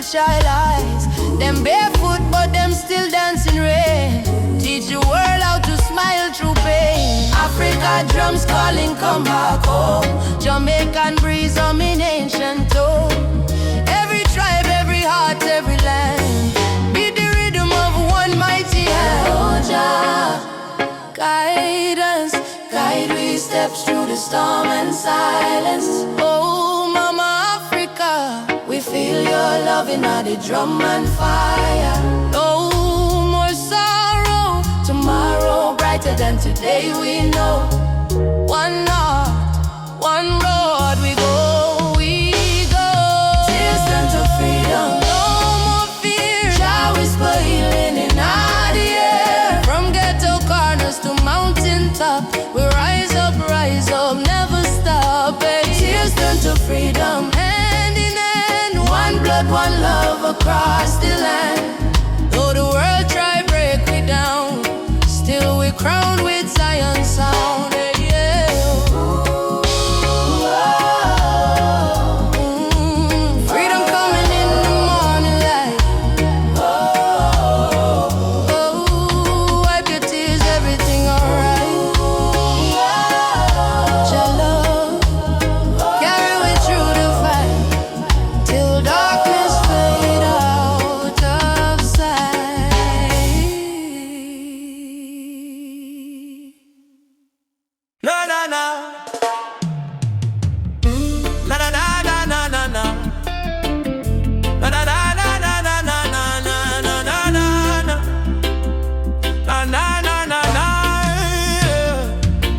those child eyes. Them barefoot but them still dancing rain. Teach the world how to smile through pain. Africa drums calling, come back home. Jamaican breeze humming ancient tone. Every tribe, every heart, every land. Be the rhythm of one mighty hand. Oh Jah, guide us, guide we steps through the storm and silence. Oh Mama Africa, we feel your love in the drum and fire. No more sorrow, tomorrow brighter than today we know. One heart, one road we go, we go. Tears turn to freedom, no more fear. Jah whisper healing in the air. From ghetto corners to mountain top, we rise up, never stop. Tears turn to freedom, hand in hand. One blood, one love across the land. Though the world try break me down, still we crowned with Zion sound. Freedom coming in the morning light. Wipe your tears, everything alright. Your love carry me through the fight till darkness fade out of sight. Na na na, na na na na na na na, na na na na na na na na na na na na na na na.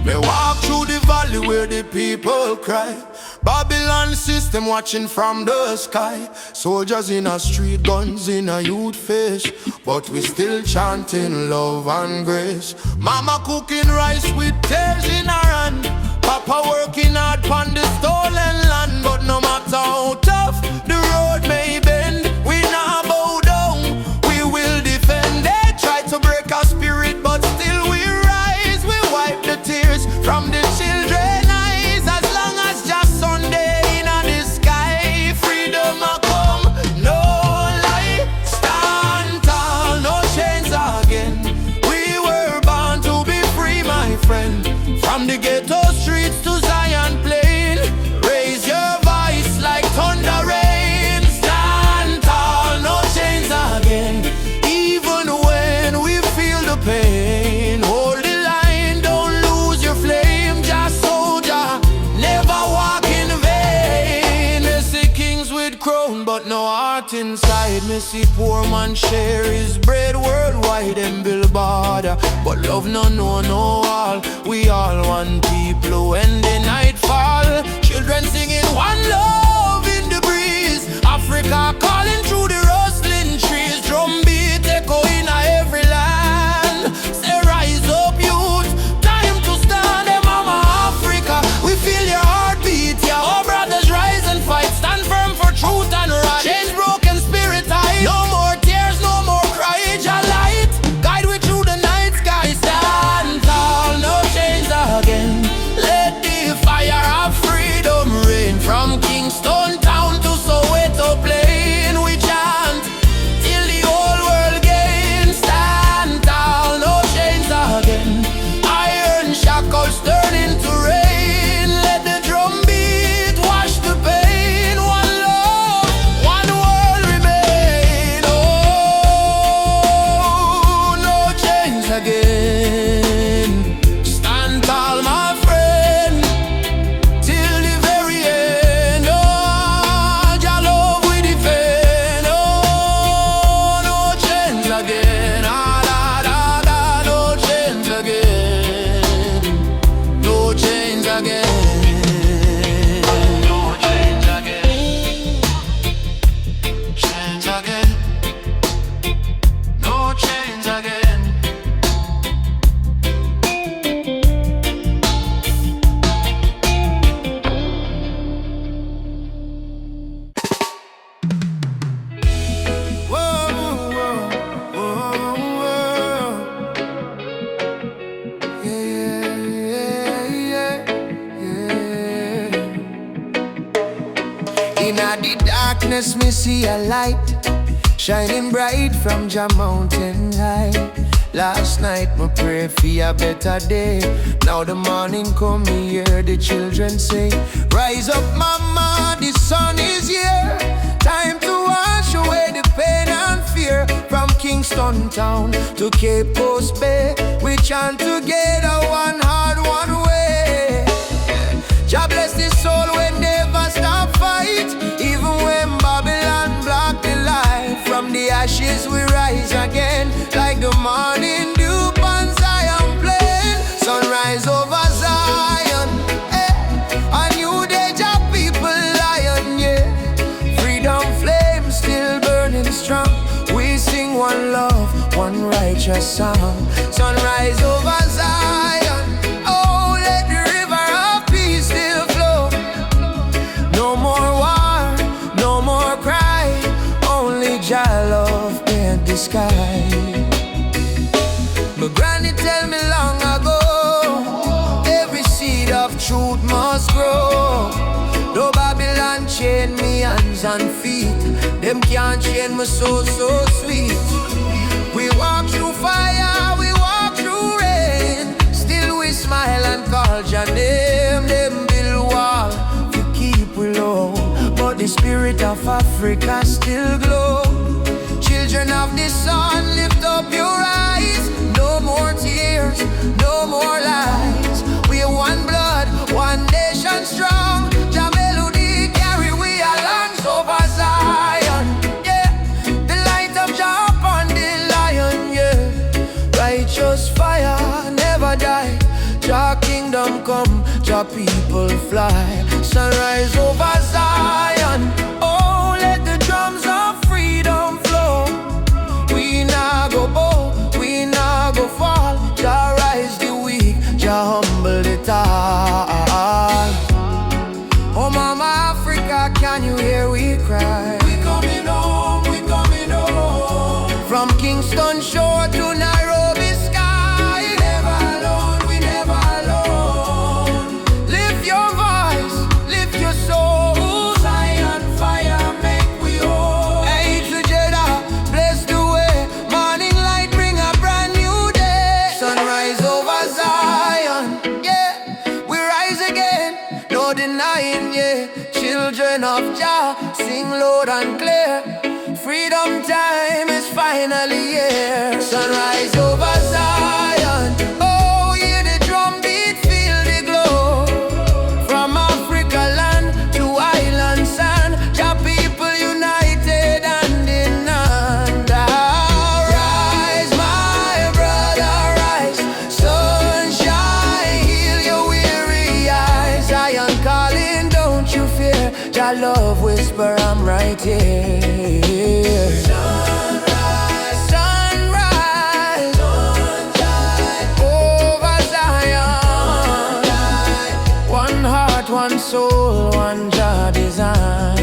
Me walk through the valley where the people cry. Babylon system watching from the sky. Soldiers in a street, guns in a youth face, but we still chanting love and grace. Mama cooking rice with tears in her hand. Papa working hard on the stolen land. But no matter how tough the road may bend, we not bow down, we will defend. They try to break our spirit, but still we rise. We wipe the tears from the children eyes. As long as just Sunday in the sky, freedom a come, no lie. Stand tall, no chains again. We were born to be free, my friend. From the ghetto streets to Zion plain, raise your voice like thunder rain. Stand tall, no chains again. Even when we feel the pain, hold the line, don't lose your flame. Just soldier, never walk in vain. They see kings with crown, but no heart inside. Me see poor man share his bread worldwide and build border, but love no know no all. We all one people when the night fall. Children singing one love in the breeze. Africa calling through the rustling trees. Drum beat echo in every land. Say rise up youth, time to stand. Hey Mama Africa, we feel your heartbeat. Yeah, our brothers rise and fight. Stand firm for truth and right. Change broken spirit high. No more tears, no more cry. Jah light, guide we through the night sky. Stand tall, no change again. Let the fire of freedom rain from Kingston darkness me see a light shining bright from Jah mountain high. Last night me pray for a better day. Now the morning come, me hear the children say, rise up mama, the sun is here. Time to wash away the pain and fear. From Kingston town to Cape Coast Bay, we chant together, one heart, one way. Jah bless the soul when never stop fight. Even when Babylon block the light, from the ashes we rise again, like the morning dew on Zion plain. Sunrise over Zion, a new day Jah people lion, yeah. Freedom flame still burning strong. We sing one love, one righteous song. Sunrise over Zion, oh let the river of peace still flow. No more war, no more cry, only Jah love paint the sky. My granny tell me long ago, every seed of truth must grow. Though Babylon chain me hands and feet, them can't chain my soul so sweet. We walk through fire, we walk through rain, still we smile and call Jah name. Them build wall to keep we low, but the spirit of Africa still glow. Children of the sun, lift up your eyes. No more tears, no more lies. We are one blood, one nation strong. Jah melody carry we along over Zion, yeah. The light of Jah upon the lion, yeah. Righteous fire never die. Jah kingdom come, Jah people fly. Sunrise over Zion, oh let the drums of freedom flow. We nah go bow, we nah go fall. Jah rise the weak, Jah humble the tall. Oh mama Africa, can you hear we cry? We coming home, we coming home. From Kingston shore to Nairobi sky. We never alone, we never alone. Lift your voice, lift your soul. Zion fire make we whole. Hey together, bless the way. Morning light bring a brand new day. Sunrise over Zion, yeah. We rise again, no denying, yeah. Children of Jah, sing loud and clear. Freedom time is finally here. Sunrise over Zion, oh hear the drum beat, feel the glow. From Africa land to island sand, Jah people united hand in hand. Rise my brother, rise. Sunshine, heal your weary eyes. Zion calling, don't you fear. Jah love whisper, I'm right here. Sunrise, sunrise, sunshine over Zion. One heart, one soul, one Jah design.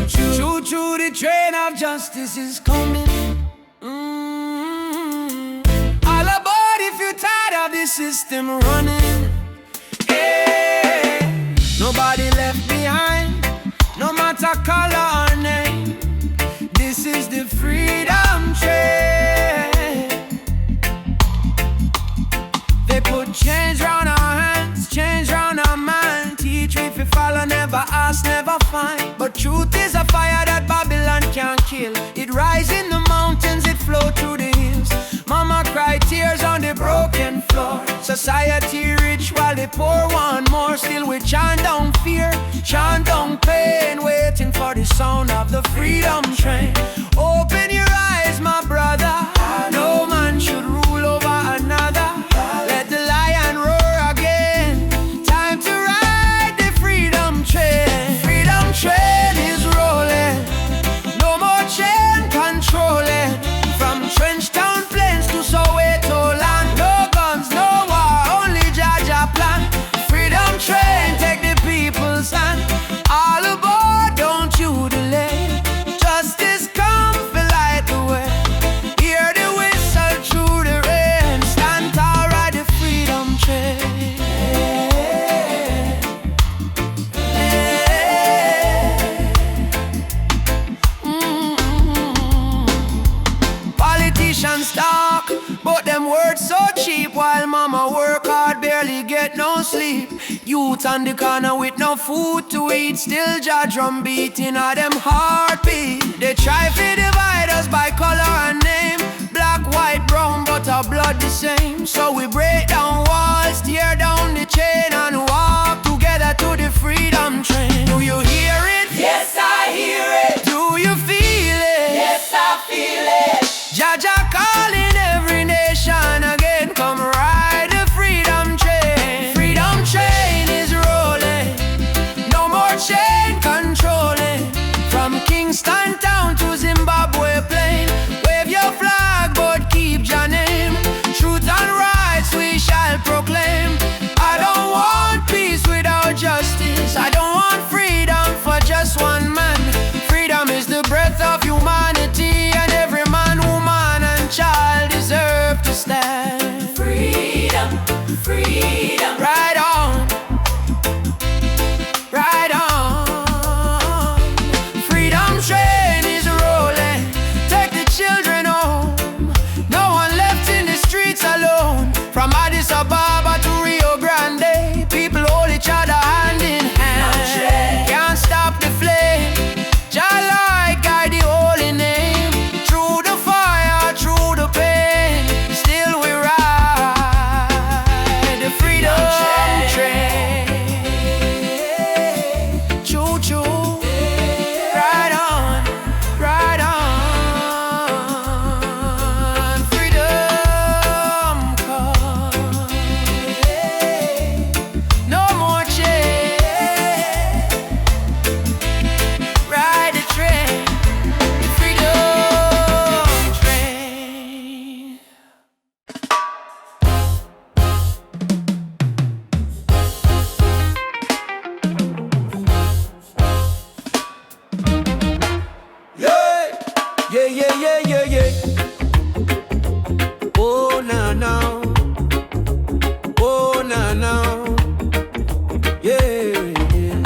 Choo-choo, the train of justice is coming. All aboard if you're tired of the system running. Hey, nobody left behind, no matter color or name. This is the freedom train. They put change round our hands, change round our mind. Teach we if we follow, never ask, never find. But truth is a fire that Babylon can't kill. It rise in the mountains, it flow through the hills. Mama cry tears on the broken floor. Society rich while the poor want more. Still we chant down fear, chant down pain, waiting for the sound of the freedom train. Open your eyes, my brother. No man should rule over another. Let the lion roar again. Time to ride the freedom train. Freedom train is rolling. No more chain controlling. From Trench Town Plains to Soweto land. No guns, no war, only Jah Jah plan. Freedom train, take the people's hand. All get no sleep. Youth on the corner with no food to eat. Still Jah drum beating of them heartbeat. They try to divide us by color and name. Black, white, brown, but our blood the same. So we break down walls, tear down the chain, and walk together to the freedom train. Do you hear it? Yes, I hear it. Do you feel it? Yes, I feel it. Jah Jah calling every nation again. Come ride the freedom train. Freedom train is rolling. No more chain controlling. From Kingston town to Zimbabwe plain. Wave your flag but keep your name. Truth and rights we shall proclaim. I don't want peace without justice. I don't want freedom for just one man. Freedom is the breath of humanity, and every man, woman and child deserve to stand. Freedom, freedom. Right on, right on. Freedom train is rolling. Take the children home. No one left in the streets alone. From Addis Ababa to Rio Grande, people hold each other hand in hand. Can't stop the flame. Jah light guide the holy name. Through the fire, through the pain, still we ride the freedom train. Choo choo, ride on, ride on. Freedom come. No more chains. Ride the train, freedom train. Yeah, yeah, yeah, yeah, yeah, yeah. Oh, na, na. Oh, na, na. Yeah, yeah.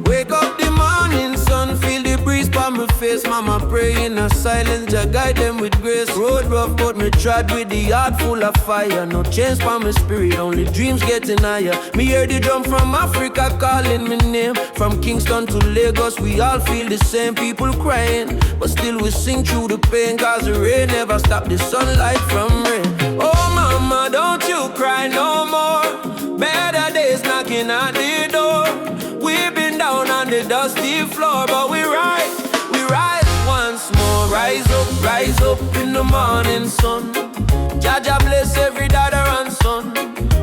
Wake up the morning sun, feel the breeze by my face. Mama pray in a silence, Jah guide them with grace. Road rough but me trod with the heart full of fire. No change for my spirit, only dreams getting higher. Me hear the drum from Africa calling me name. From Kingston to Lagos, we all feel the same. People crying, but still we sing through the pain. Cause the rain never stop the sunlight from rain. Oh mama, don't you cry no more. Better days knocking at the door. We've been down on the dusty floor, but we rise once more. Rise up in the morning sun. Jah Jah bless every daughter and son.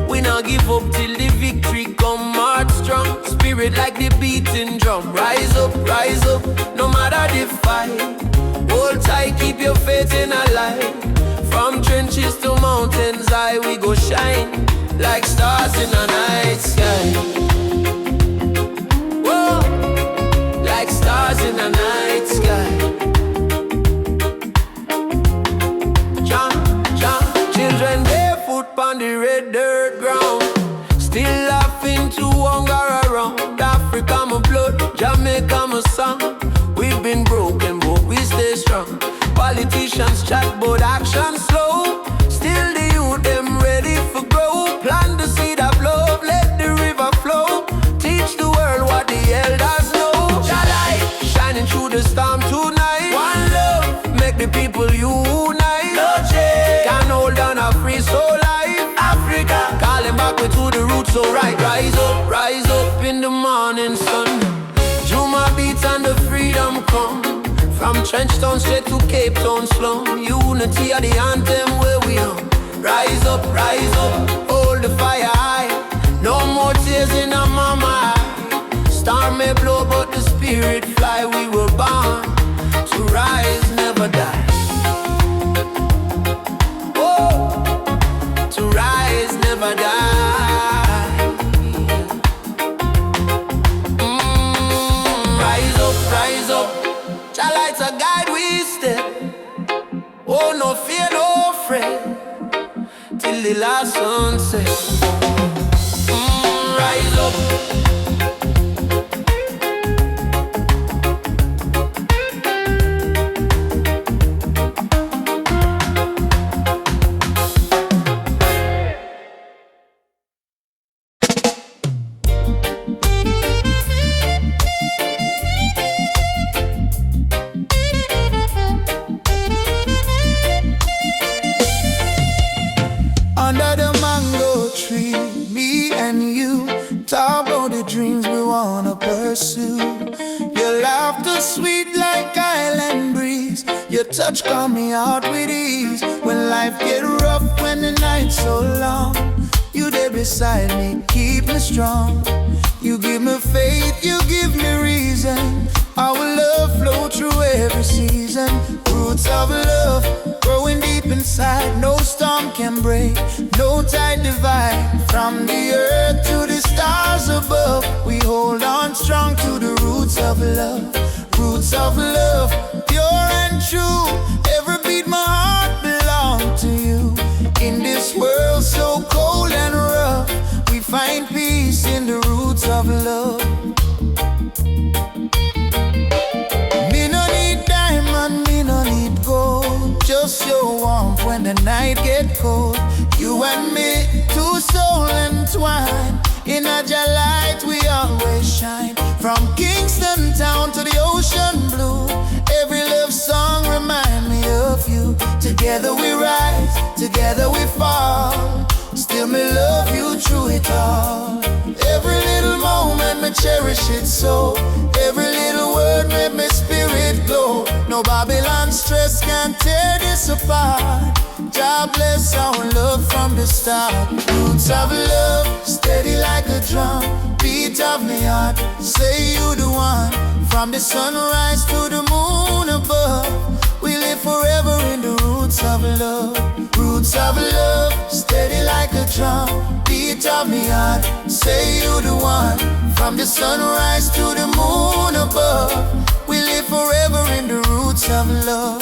We not give up till the victory come. March strong, spirit like the beating drum. Rise up, no matter the fight. Hold tight, keep your faith in a light. From trenches to mountains high, we go shine like stars in a night sky. Whoa, like stars in a night sky. Children barefoot on the red dirt ground, still laughing to hunger around. Africa my blood, Jamaica my song. We've been broken but we stay strong. Politicians chat but action slow. Still the youth them ready for grow. Plant the seed of love, let the river flow. Teach the world what the elders know. Jah light shining through the storm tonight. One love, make the people unite. No change can hold down a free soul life. Africa calling back we to the roots. So rise up in the morning sun. Juma beats and the freedom come. From Trenchtown straight to Cape Town slum. Unity are the anthem where we are. Rise up, hold the fire high. No more tears in our mama eye. Storm may blow but the spirit fly. We were born to rise, never die. Oh, to rise, never die. Rise up. Jah lights a guide we step. Oh, no fear, no fret, till the last sunset. Rise up. pursue. Your laughter sweet like island breeze. Your touch calm me out with ease. When life get rough, when the night's so long, you there beside me, keep me strong. You give me faith, you give me reason. Our love flow through every season. Roots of love growing deep inside. No storm can break, no tide divide. From the earth to the stars above, we hold on strong to the roots of love. Roots of love, pure and true. Every beat my heart belongs to you. In this world so cold and rough, we find peace in the roots of love. Me no need diamond, me no need gold. Just your warmth when the night get cold. You and me, two souls entwined. In a light we always shine. From Kingston town to the ocean blue, every love song remind me of you. Together we rise, together we fall. Still me love you through it all. Every little moment me cherish it so. Every little word made my spirit glow. No Babylon stress can tear this apart. God bless our love from the start. Roots of love, steady like a drum. Beat of me heart, say you the one. From the sunrise to the moon above, we live forever in the roots of love. Roots of love, steady like a drum. Beat of me heart, say you the one. From the sunrise to the moon above, we live forever in the roots of love.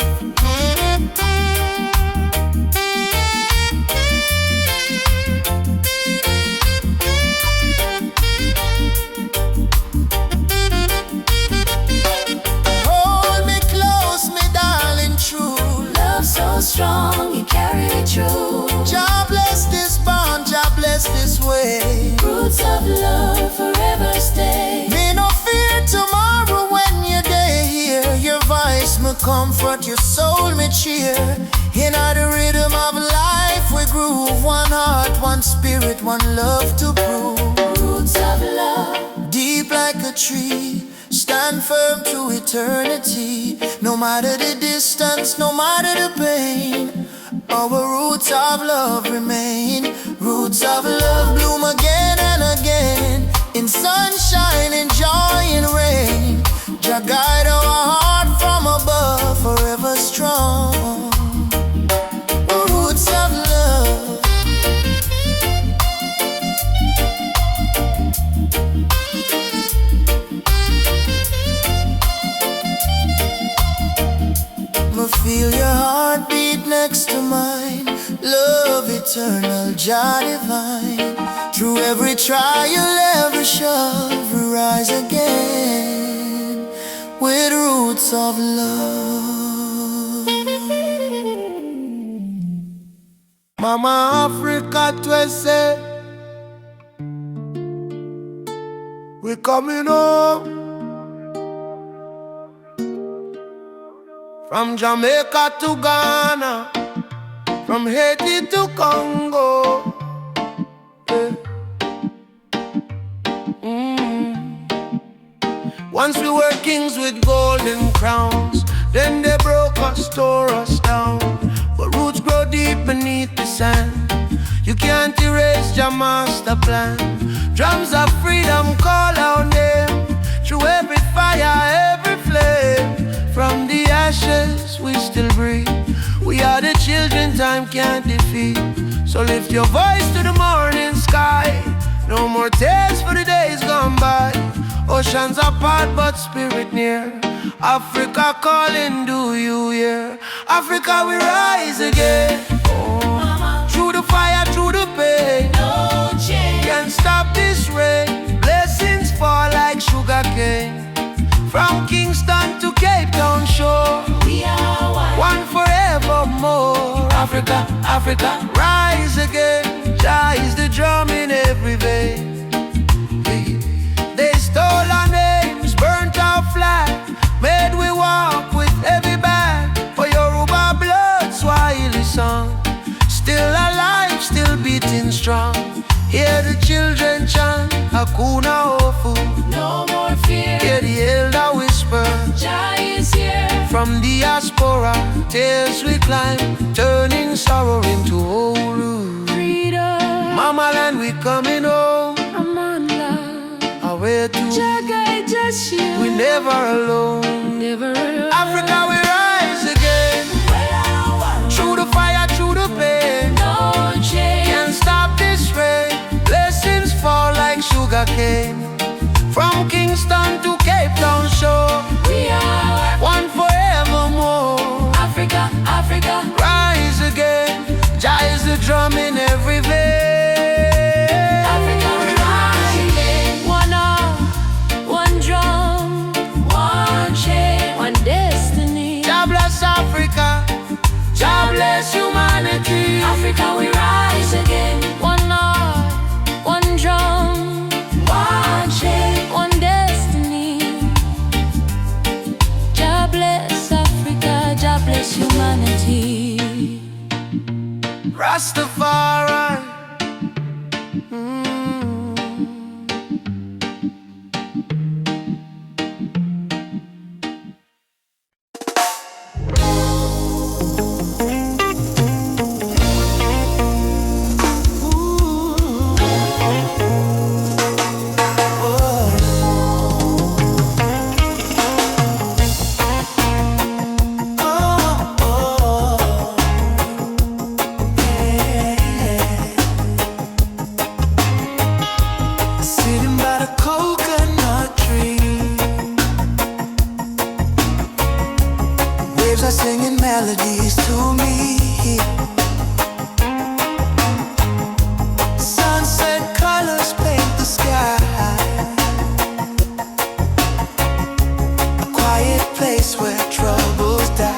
Strong, you carry it true. Jah bless this bond, Jah bless this way. Roots of love forever stay. Me no fear tomorrow when you're there here. Your voice me comfort, your soul me cheer. In the rhythm of life we groove. One heart, one spirit, one love to prove. Roots of love, deep like a tree, stand firm to eternity. No matter the distance, no matter the pain, our roots of love remain. Roots of love bloom again and again, in sunshine, in joy, in rain. Jah guide our heart from above, forever strong. Roots of love. Feel your heartbeat next to mine. Love eternal, Jah divine. Through every trial, every shove, we rise again with roots of love. Mama Africa, twese, we coming home. From Jamaica to Ghana, from Haiti to Congo, yeah. Once we were kings with golden crowns, then they broke us, tore us down. But roots grow deep beneath the sand. You can't erase your master plan. Drums of freedom call our name through every fire, every flame. From the ashes we still breathe. We are the children time can't defeat. So lift your voice to the morning sky. No more tears for the days gone by. Oceans apart but spirit near. Africa calling, do you hear? Africa we rise again. Oh. Through the fire, through the pain, no change. Can't stop this rain. Blessings fall like sugar cane. From Kingston to Cape Town shore, we are one forevermore. Africa, Africa, rise again. Jah is the drum in every vein. They stole our names, burnt our flag, made we walk with heavy bag. For Yoruba blood, Swahili song, still alive, still beating strong. Hear the children chant, Hakuna Hofu. No more fear. From diaspora, tears we climb, turning sorrow into old root. Freedom, Mama land, we coming home. I'm on love. Away to Jagai, just you. we never alone. Never alone. Africa, we rise again. Through the fire, through the pain. No change. Can't stop this rain. Blessings fall like sugar cane. From Kingston to Cape Town shore, We are one forevermore. Africa, Africa. Rise again. Jah is the drum in every vein. Africa, we rise again. One arm, one drum, one chain, one destiny. Jah bless Africa. Jah bless humanity. Africa, we rise again. One heart, one drum, one chain, one destiny. Jah bless Africa, Jah bless humanity. Rastafari. Sitting by the coconut tree, waves are singing melodies to me. Sunset colors paint the sky. A quiet place where troubles die.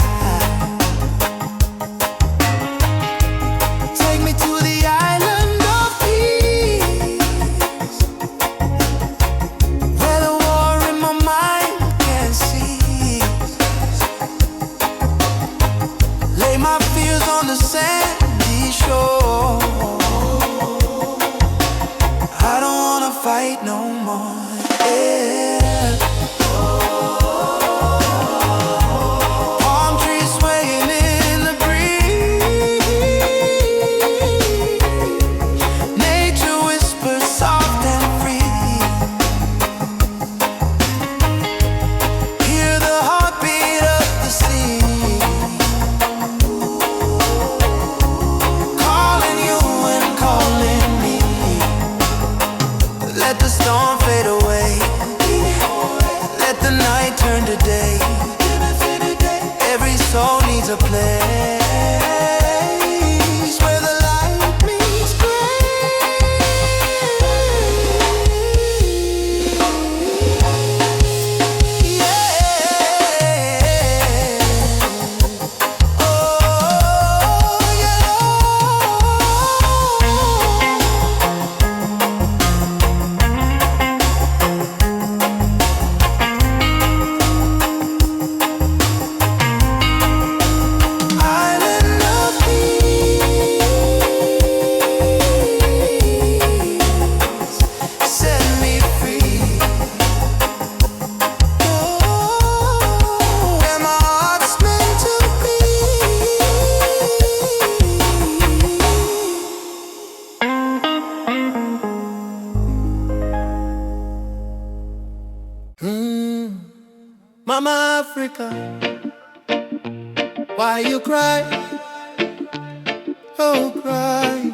Take me to the island of peace, where the war in my mind can cease. Lay my fears on the sandy shore. I don't wanna fight no more. Yeah. Palm trees swaying in the breeze. Nature whispers soft and free. Hear the heartbeat of the sea, calling you and calling me. Let the storm fade away. Let the night turn to day. Every soul needs a place where the light meets grace. Yeah. Oh, yeah. Island of peace, set me free. Oh, where my heart's meant to be. Mama Africa, why you cry? Oh, cry.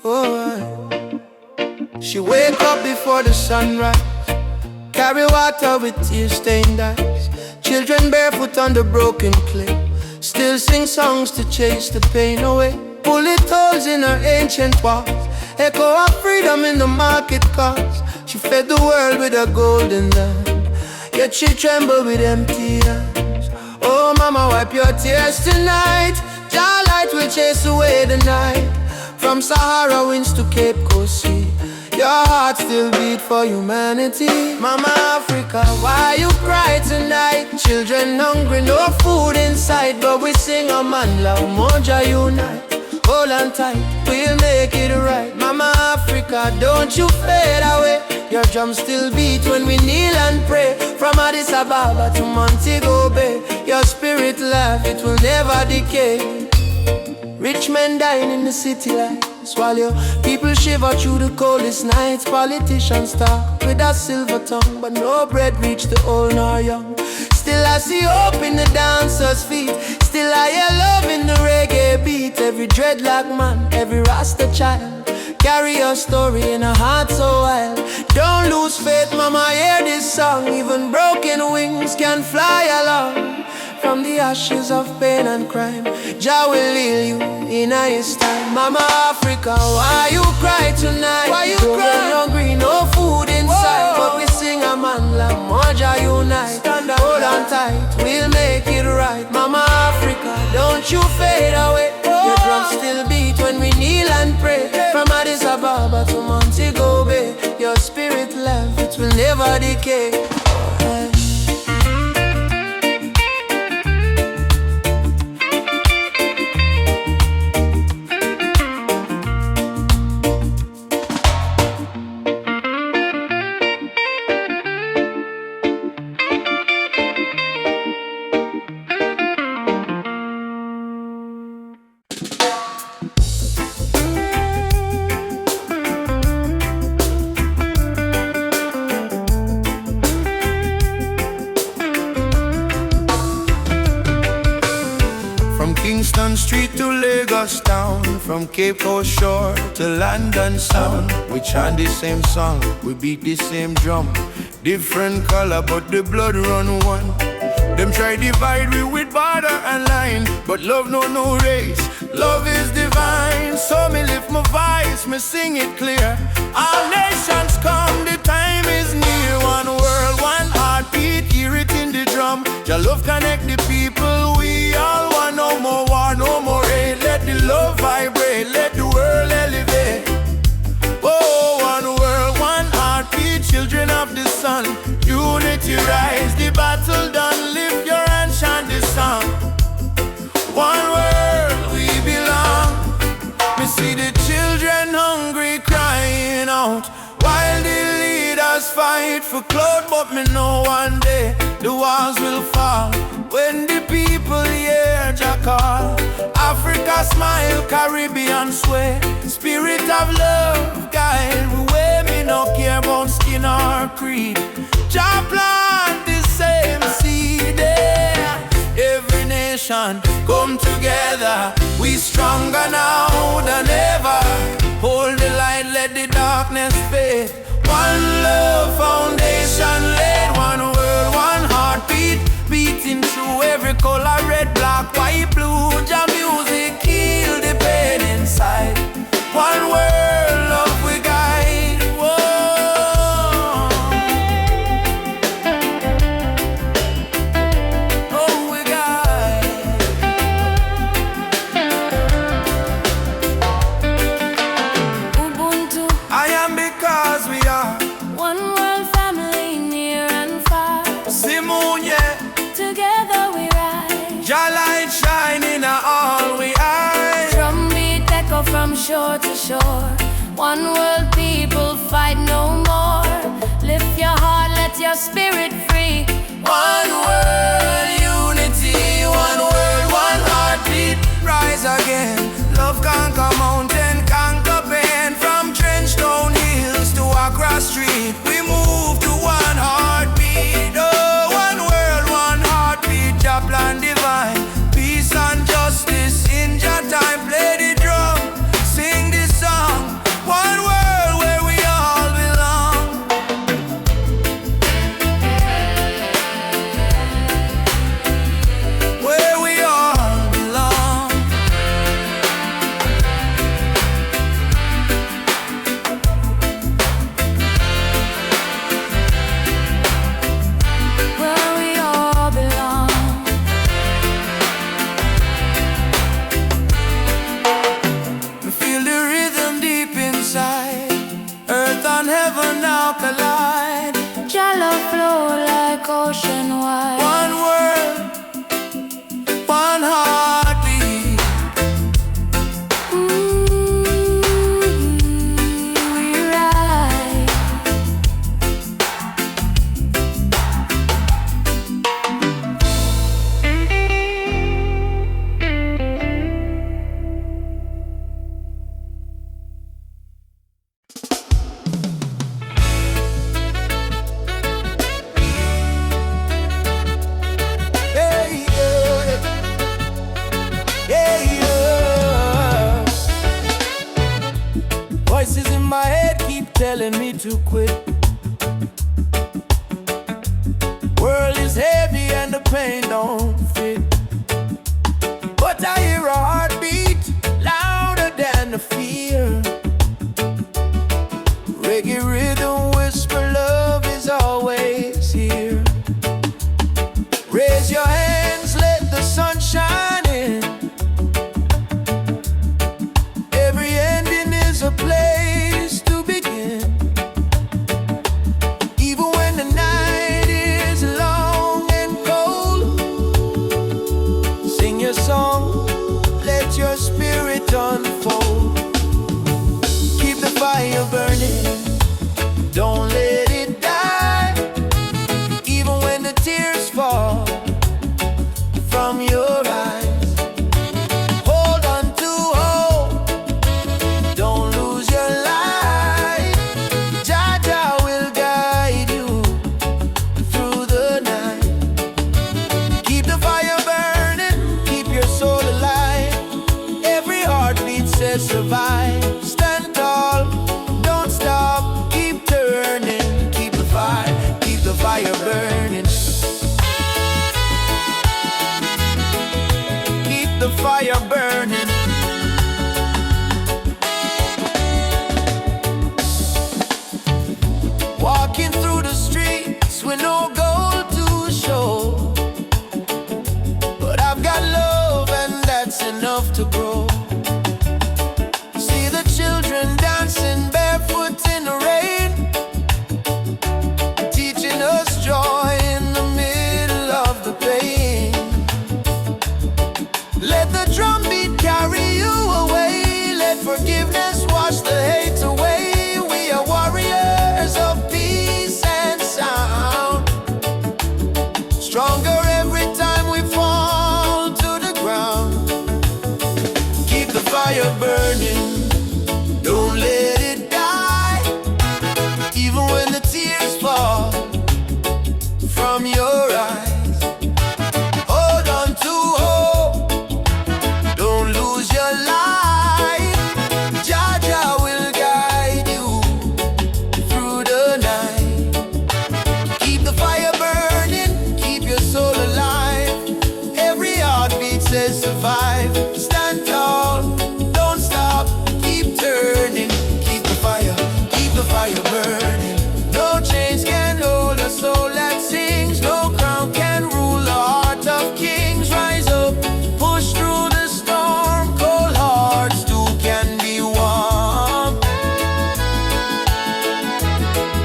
Oh, why? She wake up before the sunrise, carry water with tear-stained eyes. Children barefoot on the broken clay, still sing songs to chase the pain away. Bullet holes in her ancient walls, echo of freedom in the market cars. She fed the world with a golden land, yet she trembled with empty hands. Oh, mama, wipe your tears tonight. Jah light will chase away the night. From Sahara winds to Cape Coast Sea, your heart still beat for humanity. Mama Africa, why you cry tonight? Children hungry, no food inside, but we sing a man love, Moja unite. Hold on tight, we'll make it right. Mama Africa, don't you fade away. Your drum still beat when we kneel and pray. From a Addis Ababa to Montego Bay. Your spirit life, it will never decay. Rich men dying in the city lights, while your people shiver through the coldest nights. Politicians talk with a silver tongue, but no bread reach the old nor young. Still I see hope in the dancers' feet. Still I hear love in the reggae beat. Every dreadlock man, every Rasta child, carry your story in a heart so wild. Don't lose faith, mama, hear this song. Even broken wings can fly along. From the ashes of pain and crime, Jah will heal you in His time. Mama Africa, why you cry tonight? Why you cry? Hungry, no food inside. But we sing a man like Moja unite. Hold on tight, we'll make it right. Mama Africa, don't you fade away. Your drums still beat when we kneel and pray. From Addis Ababa to Montego Bay, your spirit life, it will never decay. Kingston Street to Lagos town, from Cape Coast shore to London sound. We chant the same song, we beat the same drum. Different color but the blood run one. Them try divide we with border and line, but love no race, love is divine. So me lift my voice, me sing it clear. All nations come, the time is near. One world, one heartbeat, hear it in the drum. Your love connect the people, we all want. No more war, no more hate. Let the love vibrate, let the world elevate. Oh, one world, one heartbeat, children of the sun. Unity rise, the battle done. Lift your hand, chant this song. One world, we belong. Me see the children hungry crying out, while the leaders fight for clout. But me know one day the walls will fall when the people hear Jah call. Africa smile, Caribbean sway. Spirit of love guide the way. Me no care about skin or creed. Jah plant the same seed there. Every nation come together. We stronger now than ever. Hold the light, let the darkness fade. One love foundation laid. One world, one heartbeat, beating through every color, red, black, white, blue. Jah music heal the pain inside. One world, love we guide. Whoa. Oh, we guide. Ubuntu, I am because we are one world family, near and far. Simon, yeah. Together we rise. Jah light shining on all we eyes. Drumbeat echo from shore to shore. One world, people fight no more. Lift your heart, let your spirit free. One world, unity. One world, one heartbeat. Rise again. Love conquer mountain, conquer pain. From Trenchtown hills to Accra Street, we move to one heartbeat. Oh, one world, one heartbeat. Jah plan divine, peace and justice in Jah time. Play the drum, sing this song. One world where we all belong. Where we all belong. Where we all belong. We feel the rhythm deep inside. Earth and heaven now collide. Jah love flow like ocean wide. One world, one heartbeat. We ride. to quit. World is heavy and the pain don't fit, but I hear a heartbeat louder than the fear. Reggae rhythm whisper love is always here. Raise your hands, let the sun shine in. Every ending is a place to begin. Even when the night is long and cold, sing your song, let your spirit unfold. Keep the fire burning, don't let it die. Even when the tears fall from your eyes, hold on to hope, don't lose your light. Jah Jah will guide you through the night. Keep the fire burning, keep your soul alive. Every heartbeat says survive. Stand tall, don't stop, keep turning. Keep the fire burning. Keep the fire burning. Walking through the streets with no goal to show, but I've got love and that's enough to grow. See the children dancing barefoot in the rain, teaching us joy in the middle of the pain. Let the drum beat carry you away, let forgiveness wash the hate away. We are warriors of peace and sound, stronger every time we fall to the ground. Keep the fire burning, don't let it die. Even when the tears fall from your eyes, hold on to hope, don't lose your light. Jah Jah will guide you through the night. Keep the fire burning, keep your soul alive. Every heartbeat says survive. Stand tall, don't stop, keep turning. Keep the fire burning. No chains can hold a soul that sings, no crown can rule the heart of kings. Rise up, push through the storm, cold hearts too can be warm.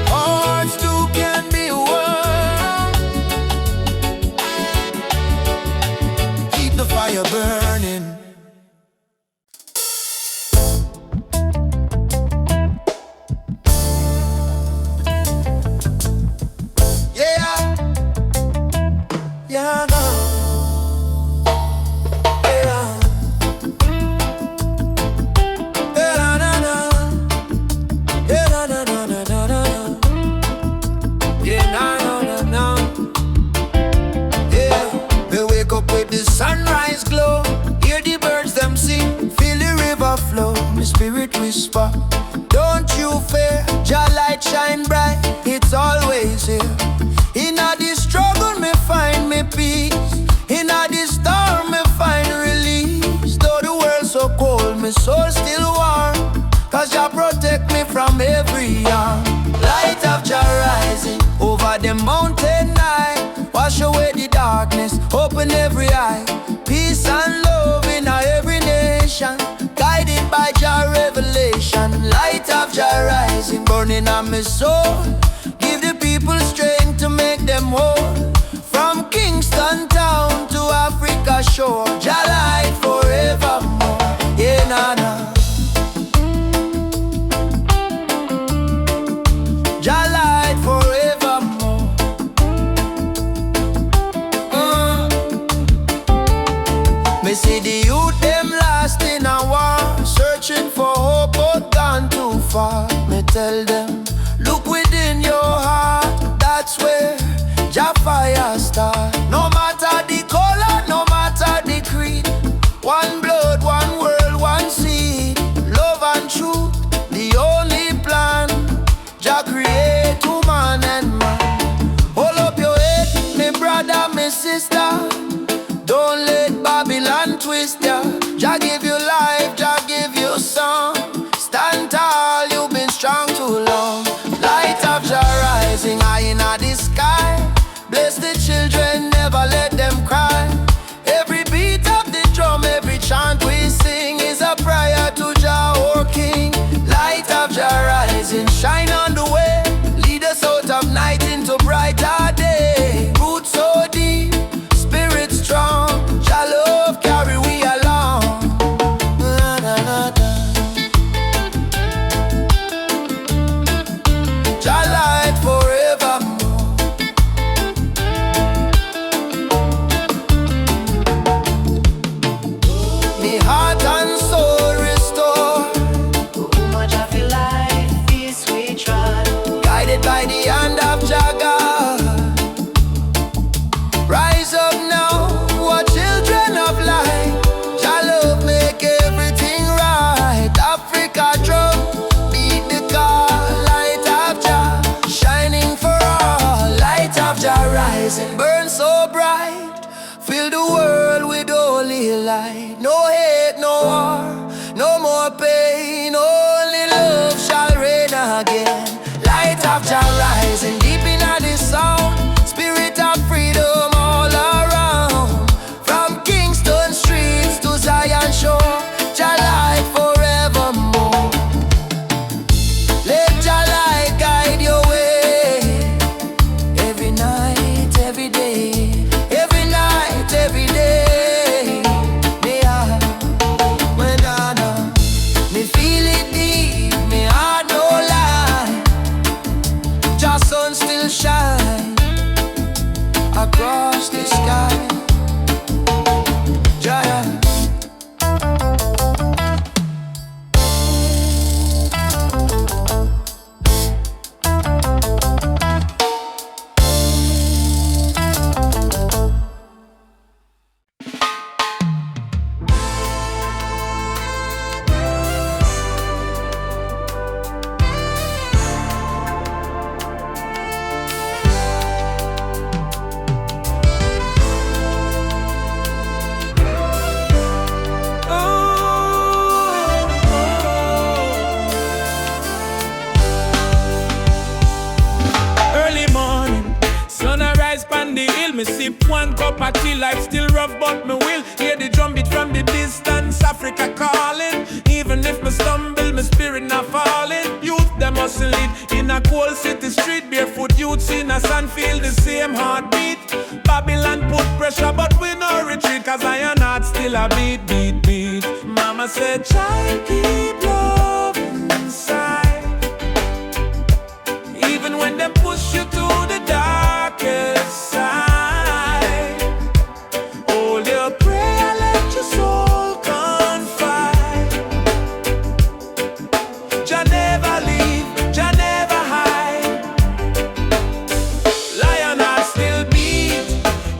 Hearts too can be warm. Keep the fire burning. Yeah, yeah, no. Yeah, yeah, na, na. Yeah, na, na, na, na, na, na. Yeah, na, na, na, na. Yeah, we wake up with the sunrise glow, hear the birds them sing, feel the river flow. My spirit whisper, don't you fear, Jah light shine bright, it's always here. In a this struggle me find me peace, in a this storm me find release. Though the world's so cold, my soul still warm, cause Jah protect me from every harm. Light of Jah rising over the mountain night, wash away the darkness, open every eye. Peace and love in every nation, guided by Jah revelation. Light of Jah rising, burning on my soul, give the people strength to make them whole. From Kingston town to Africa shore, Jah light forevermore. Yeah, na, na. Jah light forevermore. Me see the youth them lost in a war, searching for hope but gone too far. Me tell them, look within your heart, that's where Jah fire start. No matter the color, no matter the creed, one blood, one world, one seed. Love and truth, the only plan Jah created. me sister. Don't let Babylon twist ya. Jah give you life, Jah give you song. Stand tall, you've been strong too long. Light of Jah rising high in the sky. Bless the children, never let them cry. Every beat of the drum, every chant we sing is a prayer to Jah, our King. Light of Jah rising, shine on the way. Lead us out of night into brighter day. Roots so deep, spirit strong. Jah love carry we along. Jah light forevermore. Me heart and soul restore. Much of your life is we try. Guided by the hand of Jah God. Rise up now, what children of light. Jah love make everything right. Africa drum, beat the call. Light of Jah, shining for all. Light of Jah rising, burn so bright. Fill the world with holy light. No hate, no war, no more pain. Only love shall reign again. Light of Jah rising deep in the sound. Spirit of freedom all around. From Kingston streets to Zion shore. Jah light forevermore. Let Jah light guide your way. Every night, every day. Every night, every day. Me heart, me feel it deep. Me heart no lie. Jah sun still shine across the sky. Jah. Early morning, sun arise pan the hill. Me sip one cup of tea, life still rough but me will. Hear the drum beat from the distance, Africa calling. Even if me stumble, my spirit not falling. Youth them hustle it in a cold city street. Barefoot youths in a sand feel the same heartbeat. Babylon put pressure but we no retreat. Cause iron heart still a beat, beat, beat. Mama said, child, keep love inside. Even when they push you to the darkest side, hold your prayer, let your soul confide. Jah never leave, Jah never hide. Lion heart still beat,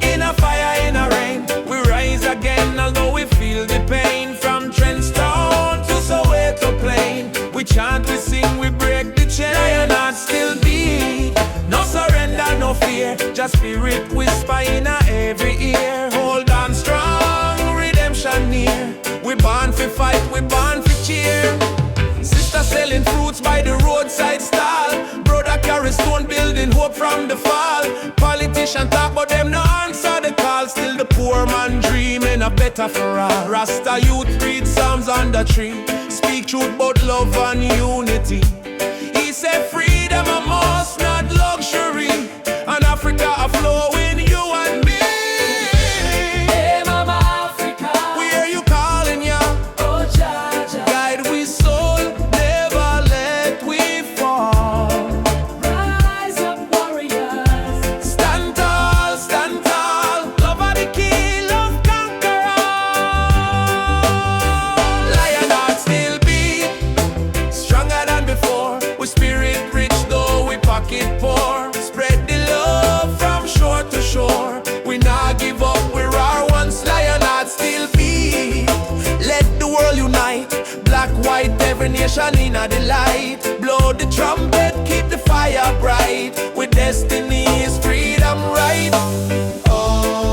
in a fire, in a rain. We rise again, although we feel the pain. From Trenchtown to Soweto Plain, we chant, we sing, we break the chain. Lion heart still beat, no surrender, no fear. Just spirit whisper in every ear. Hold on strong, redemption near. We born for fight, we born for cheer. Sister selling fruits by the roadside stall. Brother carry stone building hope from the fall. Politician talk but them no answer the call. Still the poor man dreaming a better for all. Rasta youth read Psalms on the tree. Speak truth about love and unity. He said freedom a must, not luxury. And Africa a flow in you and me. Hey, Mama Africa, We hear you calling ya. oh Jah Jah. Guide we soul, never let we fall. Rise up, warriors. Stand tall, stand tall. Love are the key, love conquer all. Lion heart still beat, stronger than before. We spirit rich though we pocket poor. Spread the love from shore to shore. We not give up, we're our once. Lion heart still beat. Let the world unite. Black, white, every nation in the light. Blow the trumpet, keep the fire bright. With destiny is freedom right. Oh.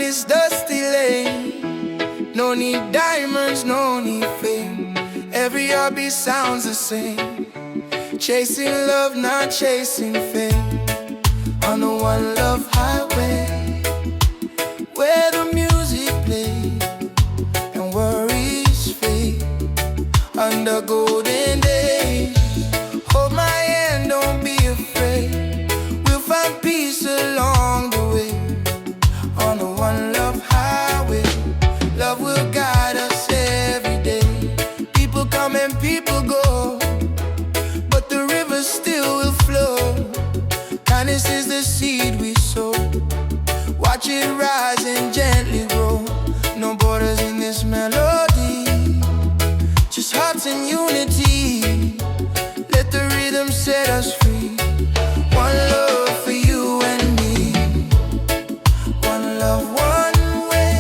this dusty lane. No need diamonds, no need fame. Every hobby sounds the same. Chasing love, not chasing fame. On the one love highway, where the music plays and worries fade. Under golden days, hold my hand, don't be afraid. We'll find peace along the way. On the one love highway, love will guide us every day. People come and people go, but the river still will flow. Kindness is the seed we sow. Watch it rise and gently grow. No borders in this melody, just hearts in unity. Let the rhythm set us free. One love for you and me. One love, one way.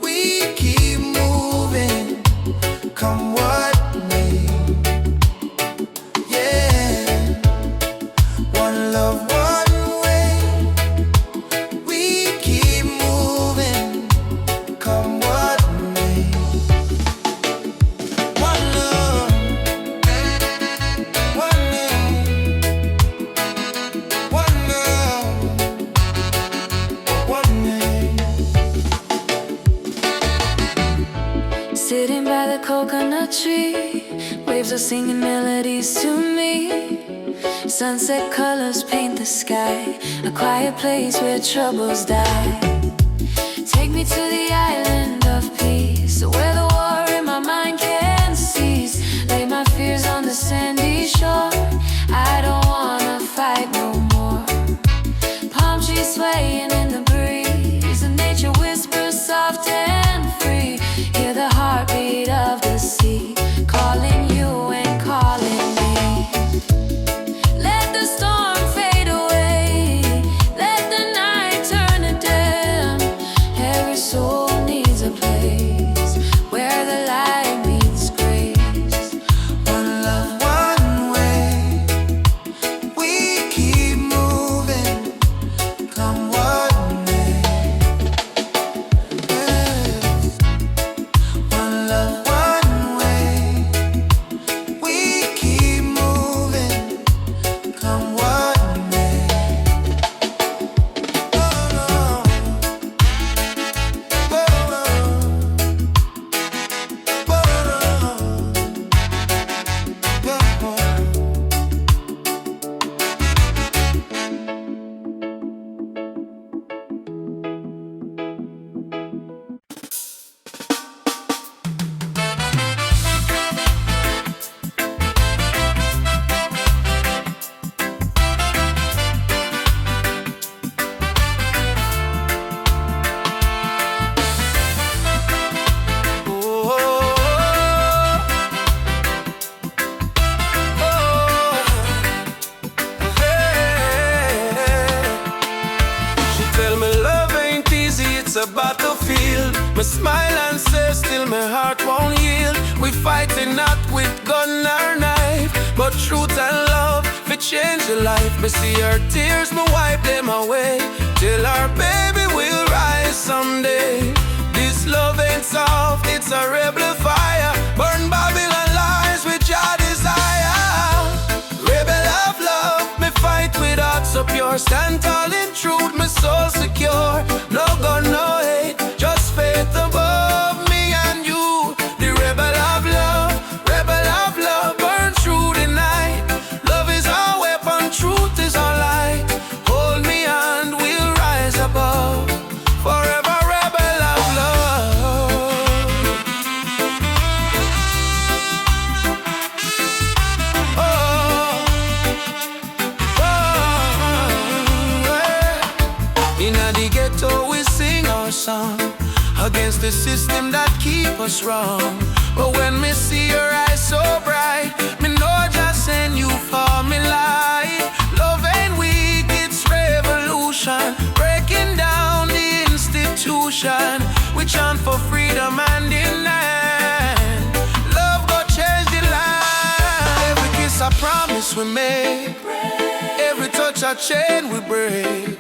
We keep moving, come what may. Yeah. One love, one way. We keep moving, come what may. One love, one name. One love, one name. Sitting by the coconut tree, waves are singing melodies to me. Sunset colors paint the sky, a quiet place where troubles die. Take me to the island of peace, where the war in my mind can cease. Lay my fears on the sandy shore. I don't wanna fight no more. Palm trees swaying in the breeze, and nature whispers soft and free. Hear the heartbeat of the sea, calling you and calling me. Let the storm fade away, let the night turn to dim. Every soul needs a place where the light meets grace. One love, one way. We keep moving, come what may. Yeah. One love, one way. We keep moving, come what may. Oh, no. Oh, no. She tell me love ain't easy, it's a battlefield. Me smile and say still my heart won't yield. We fighting not with gun or knife, but truth and love fi change your life. Me see her tears, me wipe them away, till our baby will rise someday. This love ain't soft, it's a rebel fire. Burn Babylon lies with your desire. Rebel of love, me fight with heart so pure. Stand tall in truth, my soul secure. No gun, no hate, just faith above me and you. The rebel of love, burn through the night. Love is our weapon, truth is our light. Hold me and we'll rise above. Forever rebel of love. Inna the ghetto we sing our song against the system that keep us wrong. But when me see your eyes so bright, me know just send you for me light. Love ain't weak, it's revolution, breaking down the institution. We chant for freedom and demand. Love go change the life. Every kiss a promise we make, every touch a chain we break.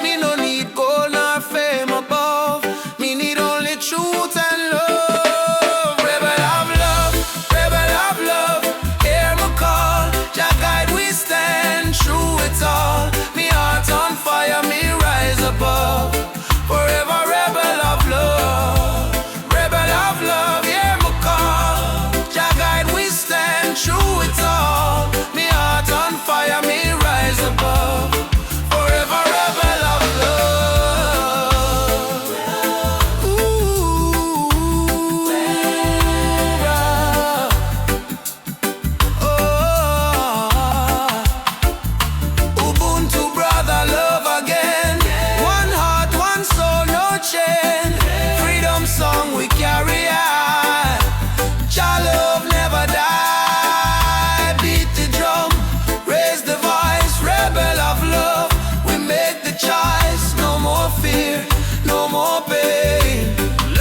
Me no need gold nor fame. fame above. Me need only truth and love. Rebel of love, rebel of love. Hear my call, Jah guide we stand through it all. Me heart on fire, me rise above. Forever rebel of love, rebel of love. Hear my call, Jah guide we stand through it all. Me heart on fire, me rise above. Forever rebel of love. Ooh, oh, Ubuntu brother, love again. One heart, one soul, no chain. Freedom song we carry on. Jah love never die. Beat the drum, raise the voice. Rebel of love, we make the choice. No more fear, no more pain.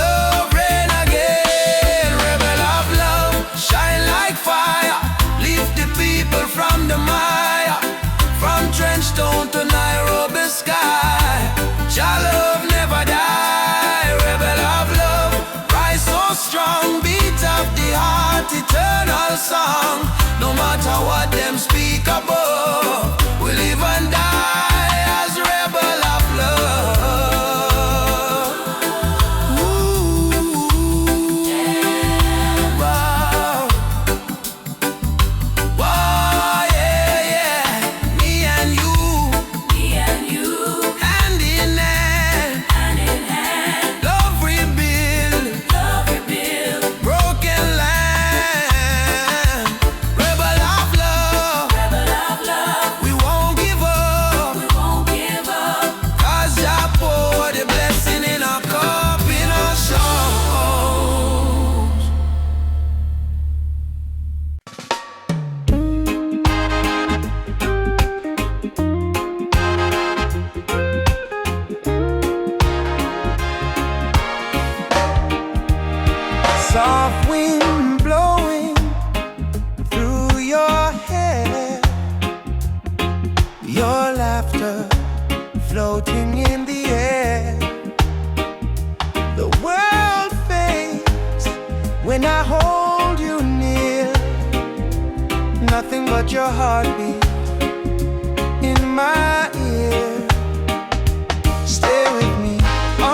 Love reign again. Rebel of love, shine like fire. Lift the people from the mire. From Trenchtown to Nairobi sky. Jah love never die. Rebel of love, rise so strong. Beat of the heart, eternal song. No matter what them speak above, we live and die as rebel of love. Ooh, wow. Wow, yeah, yeah. Me and you, hand in hand. Love rebuild, broken land. Rebel of love, we won't give up. 'Cause Jah pour the blessing in our cup, in our songs. Soft wind blowing through your hair, your laughter floating in the air. The world fades when I hold you near. Nothing but your heartbeat in my ear. Stay with me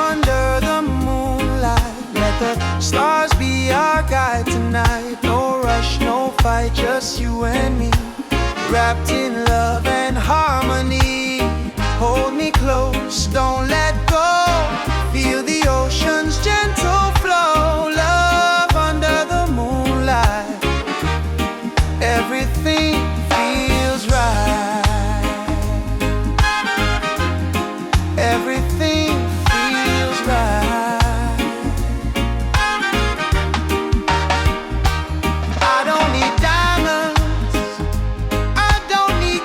under the moonlight. Let the stars be our guide tonight. No rush, no fight, just you and me. Wrapped in love and harmony. Hold me close, don't let go. Feel the ocean's gentle flow. Love under the moonlight. Everything feels right. Everything feels right. I don't need diamonds, I don't need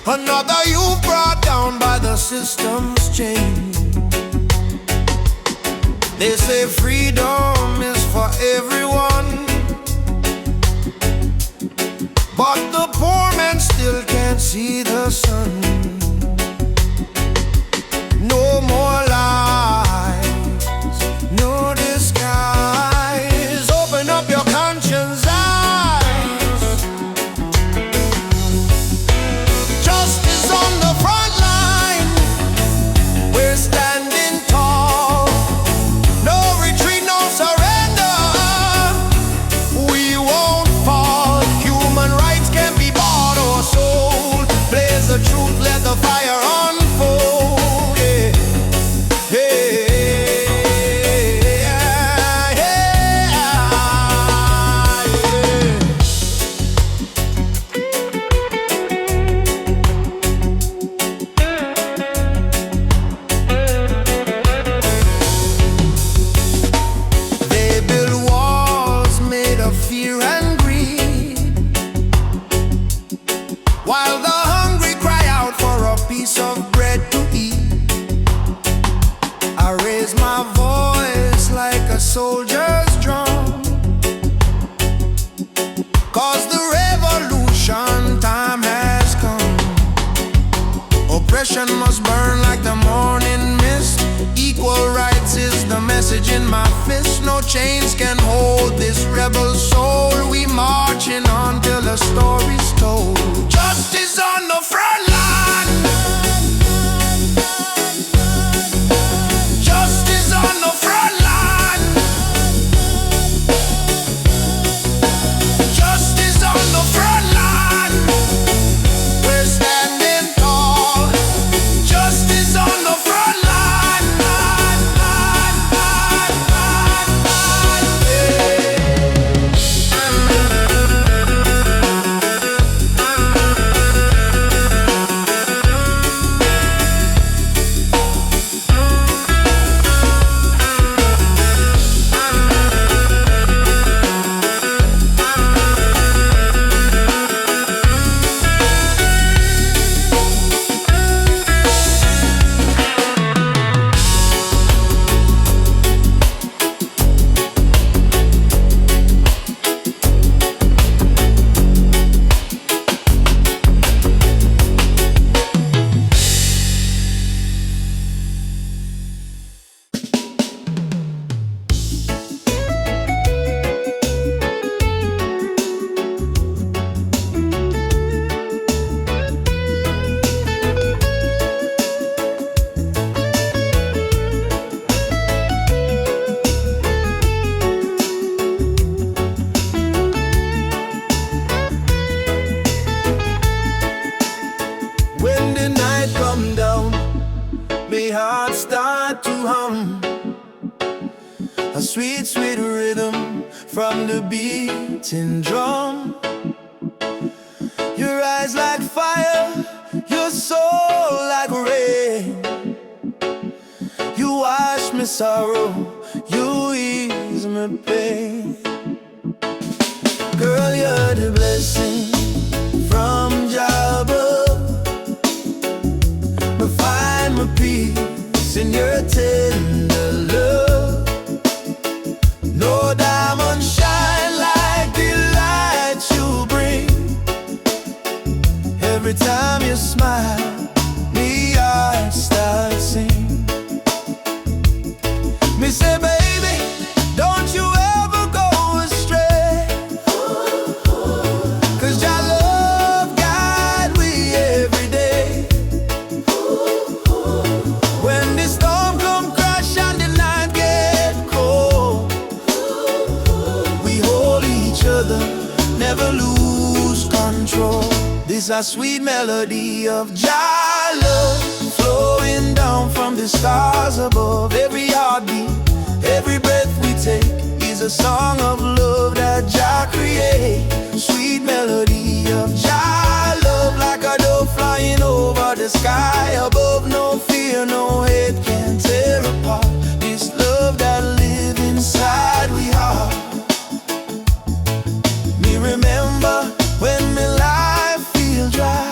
Another youth brought down by the system's change. They say freedom is for everyone, but the poor man still can't see the sun. No more lies, no disguise. Open up your conscience eyes. Justice on the front line. We're standing tall. No retreat, no surrender. We won't fall. Human rights can't be bought or sold. Blaze the truth, let the fire unfold. While the hungry cry out for a piece of bread to eat, I raise my voice like a soldier's drum. 'Cause the revolution time has come. Oppression must burn like the morning mist. Equal rights is the message in my fist. No chains can hold this rebel soul. We marching on till the story's told. Justice on the front line. Justice on the front line. Justice on the front line. We're standing tall. Justice on the front line. My heart start to hum a sweet, sweet rhythm from the beating drum. Your eyes like fire, your soul like rain. You wash me sorrow, you ease me pain. Girl, you're the blessing from Jah above. Find my peace in your tender love. No diamond shine like the light you bring. Every time you smile, me heart starts sing. Me say, baby, don't you ever go astray. 'Cause your love guide we every day. When the storm come crash and the night get cold, we hold each other, never lose control. This a sweet melody of Jah love, flowing down from the stars above. Every heartbeat, every breath we take is a song of love that Jah create. Sweet melody of Jah love, like a dove flying over the sky above. No fear, no hate can tear apart this love that live inside we heart. Me remember when my life feel dry,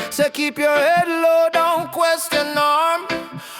Say keep your head low, don't question norm.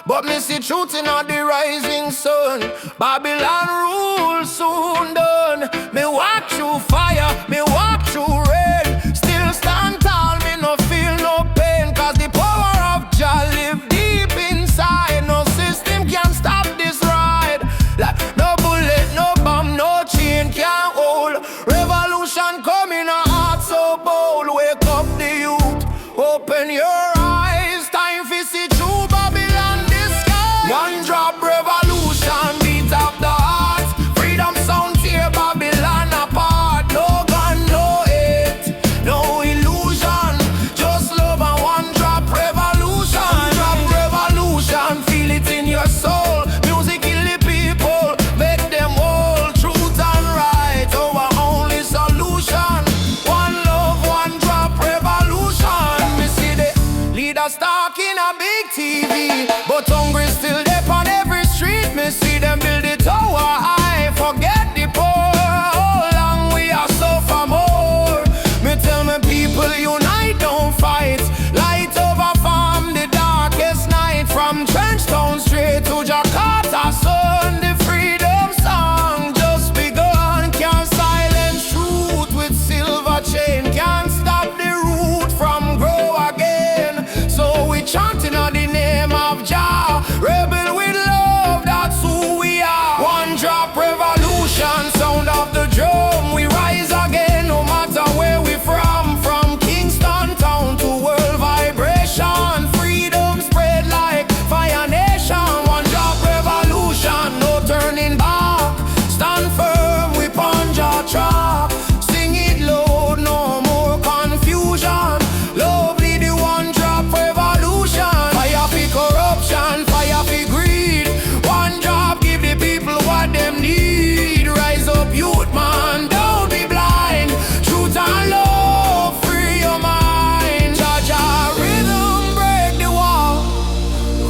But me see truth in all the rising sun. Babylon rule soon done. Me walk through fire, me walk through rain. Still stand tall, me no feel no pain. Cause the power of Jah live deep inside. No system can stop this ride. Like no bullet, no bomb, no chain can hold. Revolution coming, a heart so bold. Wake up the youth, open your eyes. Time for see true Babylon disguise. One drop revolution, beat up the heart. Freedom sound tear Babylon apart. No gun, no hate, no illusion. Just love and one drop revolution. One drop revolution, feel it in your soul. Music kill the people, make them whole. Truth and right, our only solution. One love, one drop revolution. Me see the leaders talking a big TV, but hungry still there on every street. Me see them build the tower high, forget the poor. How long we are so for more? Me tell me people unite, don't fight. Light over farm the darkest night. From Trenchtown straight to Jakarta sun. The freedom song just begun. Can't silence truth with silver chain. Can't stop the root from grow again. So we chanting on the name of Jah. Rebel with love, that's who we are. One drop revolution, sound of the drum. We rise again no matter where we from. From Kingston town to world vibration. Freedom spread like fire nation. One drop revolution, no turning back. Stand firm, we punch our track. Sing it loud, no more confusion. Lovely the one drop revolution. Fire for corruption, fire for greed. One drop give the people what them need. Rise up youth man, don't be blind. Truth and love, free your mind. Jah Jah rhythm break the wall.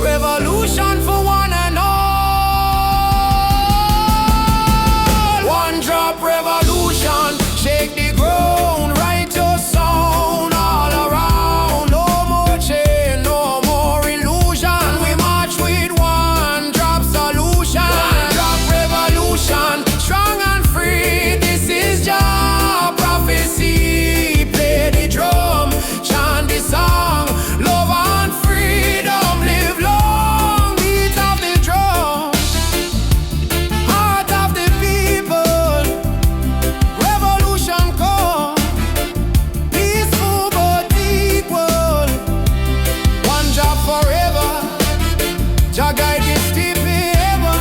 Revolution for one and all. One drop revolution, shake the ground, write your sound all around. No more chain, no more illusion. We march with one drop solution. One drop revolution, strong and free. This is Jah prophecy. Play the drum, chant the song. Love and freedom, live long. Beat of the drum, heart of the people. Revolution come, peaceful but equal. One job forever, Jah guide this deep ever.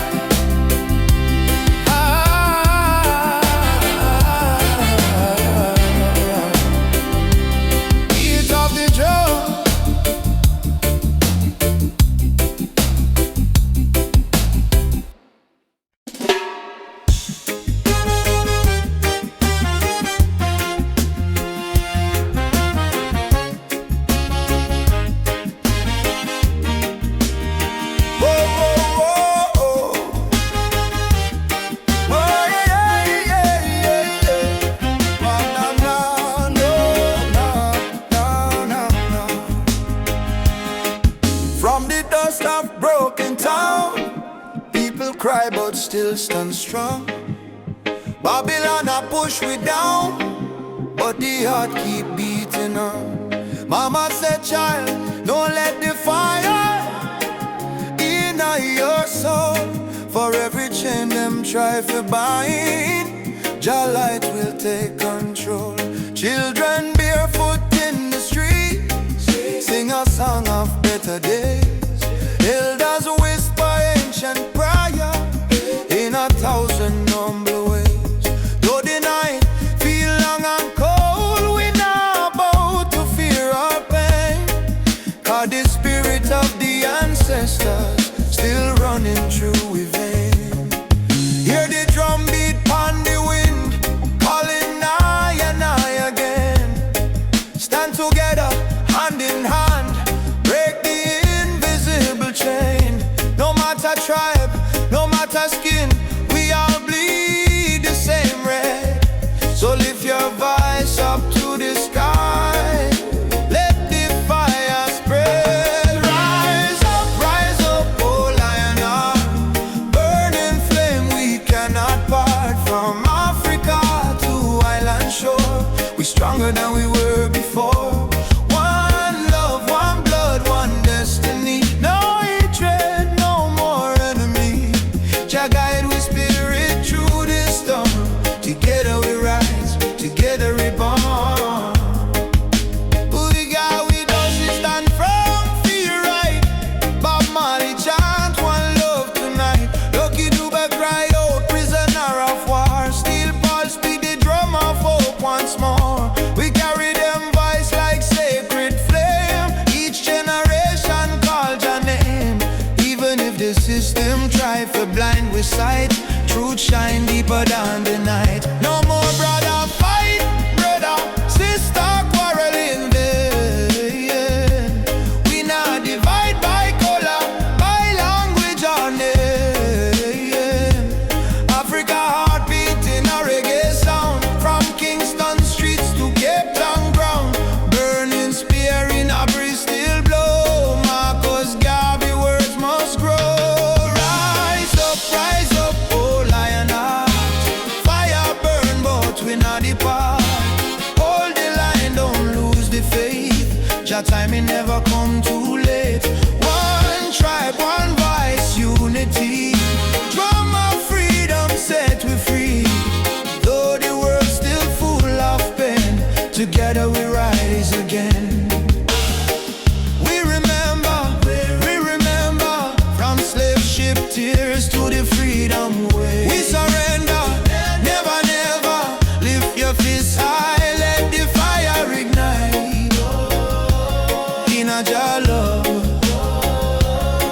Beat of the drum. From the dust of broken town, people cry but still stand strong. Babylon a push we down, but the heart keep beating on. Mama said, child, don't let the fire in your soul. For every chain them try to bind, Jah light will take control. Children barefoot in the streets, sing a song of better days. Elders whisper ancient prayer in 1,000 humble ways. Though the night feel long and cold, we not about to fear or pain. Cause the spirit of the ancestors still running through we vein. Hear the drum beat on Together we rise, together we born. We got with us, we stand firm, feel right. Bob Marley chant one love tonight. Lucky Dube cry out, prisoner of war. Steel Paul speak the drum of hope once more. We carry them voice like sacred flame. Each generation call your name. Even if the system try for blind with sight, truth shine deeper than the night. No more brother fight, brother, sister quarreling vain. We not divide by color, by language or name. Africa heartbeat in a reggae sound. From Kingston streets to Cape Town ground. Burning spear in a breeze still blow. Marcus Garvey words must grow. Rise up, oh lion heart. Fire burn but we not depart. Hold the line, don't lose the faith. Jah time it never come too late. One tribe, one voice, unity. Drum of freedom set we free. Though the world's still full of pain, together we rise again. We remember, from slave ship tears to the freedom way. We surrender, never, never. Lift your fists high, let the fire ignite. In a Jah love,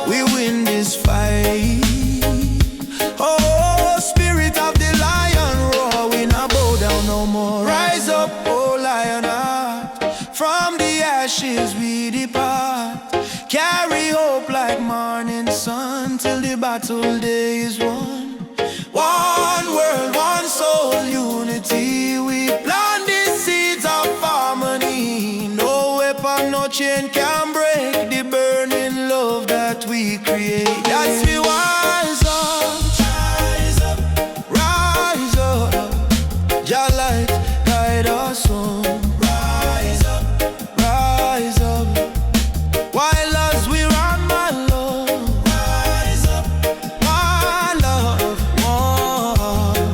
we win this fight. Oh, spirit of the lion roar, we not bow down no more. Rise up, oh lion heart. From the ashes we depart. Carry hope like morning sun till the battle day is won. One world, one soul, unity. We plant the seeds of harmony. No weapon, no chain can break the burning love that we create. That's we rise up, rise up. Jah light guide us home. Rise up, rise up. While as we run, my love, rise up, my love, one.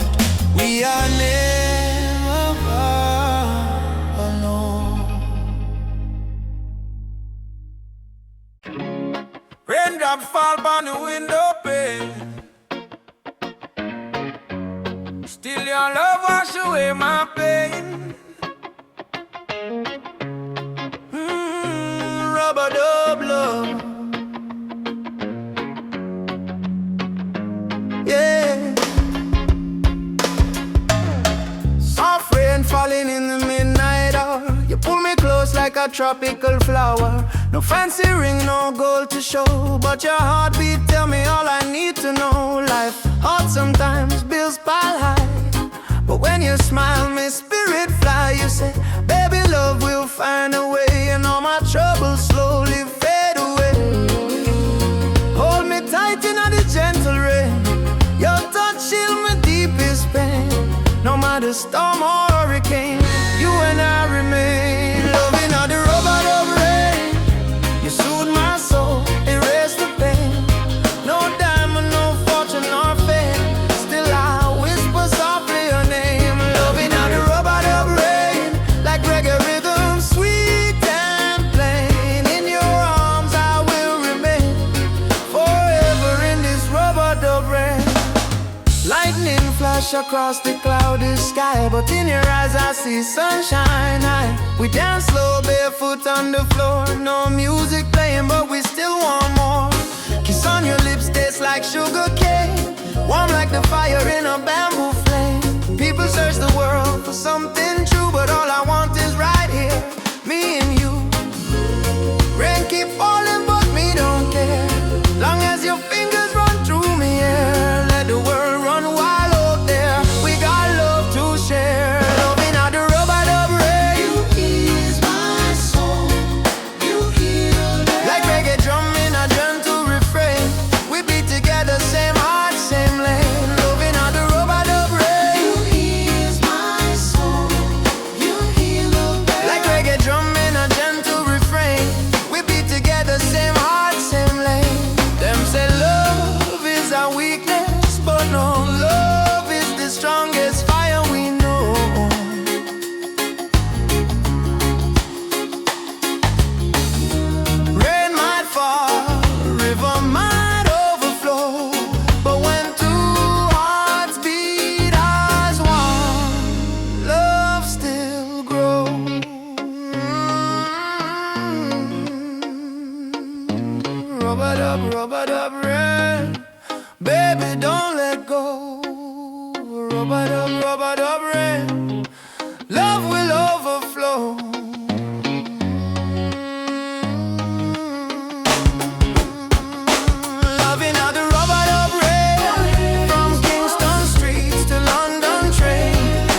We are never alone. Raindrop fall on the window pane. Still your love wash away my pain. Rubber dub love. Yeah. Soft rain falling in the midnight hour. You pull me close like a tropical flower. No fancy ring, no gold to show, but your heartbeat tell me all I need to know. Life hard sometimes, bills pile high, but when you smile, my spirit fly. You say, baby, love will find a way, and all my troubles slowly fade away. Hold me tight in the gentle rain. Your touch chill my deepest pain. No matter storm or hurricane, you and I remain. Loving all the rubber of rain. You soothe my soul, erase the pain. No diamond, no fortune or fame. Still I whisper softly your name. Loving all the rubber of rain. Like reggae rhythm, sweet and plain. In your arms I will remain. Forever in this rubber of rain. Lightning flash across the cloudy sky, but in your eyes I see sunshine high. We dance slow, barefoot on the floor. No music playing, but we still want more. Kiss on your lips tastes like sugar cane. Warm like the fire in a bamboo flame. People search the world for something true, but all I want is right here, me and you. Rain keep falling, but me don't care. Long as your fingers run through me, yeah. Let the world run wild out there. We got love to share. Loving all the rubber dub rain. You ease my soul. You heal it. Like reggae drum in a gentle refrain. We be together, same heart, same lane. Loving all the rubber dub rain. You ease my soul. rub-a-dub rain. Baby, don't let go. Rub-a-dub rain. Love will overflow. Loving how the rub-a-dub rain from Kingston streets to London train.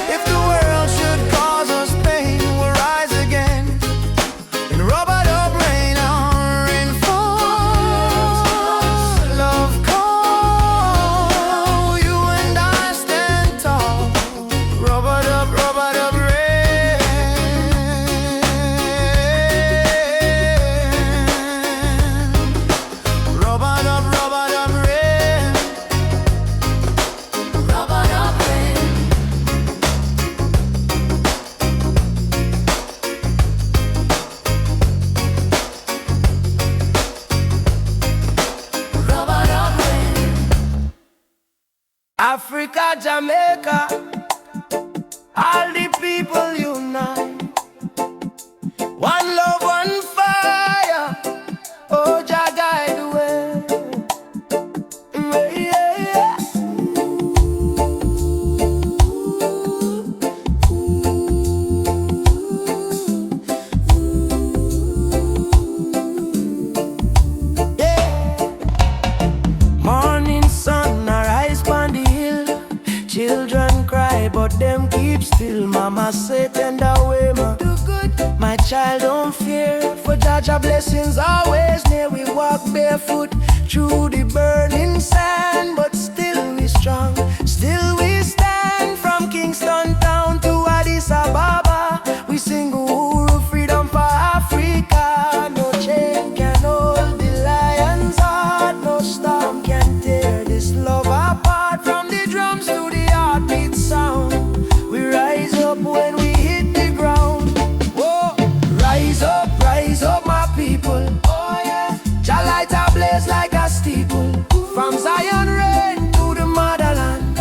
If the world should cause us pain, we'll rise again. In rub-a-dub rain, our rain falls. Love call, you and I stand tall. Rub-a-dub rain. Rub-a-dub rain. Rub-a-dub rain. Rub-a-dub rain. Africa, Jamaica, all the people unite. One love, one fire. Oh, Jah guide the way. Yeah, yeah. Morning sun arise on the hill. Children cry, but them keep still. Mama say tender way, ma do good. My child don't fear, for Jah blessings always near. We walk barefoot through the burning sand, but still we strong, still we stand. From Kingston town to Addis Ababa, we sing Uhuru, freedom for Africa. No chain can hold the lion's heart, no storm can tear this love apart. From the drums to the heartbeat sound, we rise up when we hit the ground. Whoa, rise up, my people. Oh yeah, Jah light a blaze like a steeple. From Zion rain to the motherland,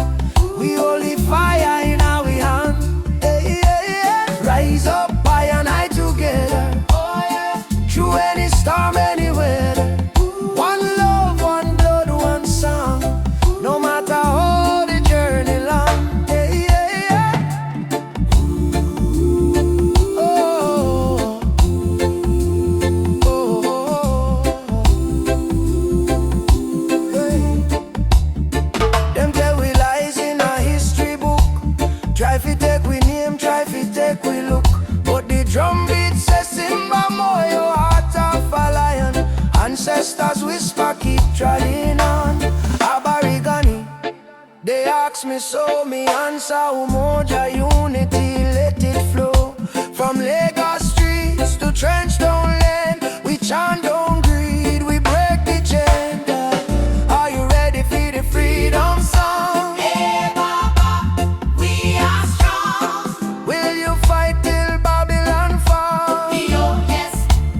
we holy fire in our hand. Hey, yeah, yeah. Rise up, I and I together. Oh yeah, through any storm, any weather. One love, one blood, one song. No matter how the journey long. Hey, yeah, yeah. Oh, oh, hey. Them tell we lies in a history book. Try fi take we name, try fi take we look. But the drum beat says Simba Moyo, heart of a lion. Ancestors whisper, keep treading on. Aborigine, they ask me so, me answer Umoja unity, let it flow. From Lagos streets to Trenchtown Lane, we chant don't greed, we break the chain. Are you ready for the freedom song? Hey Baba, we are strong. Will you fight till Babylon fall? Oh yes,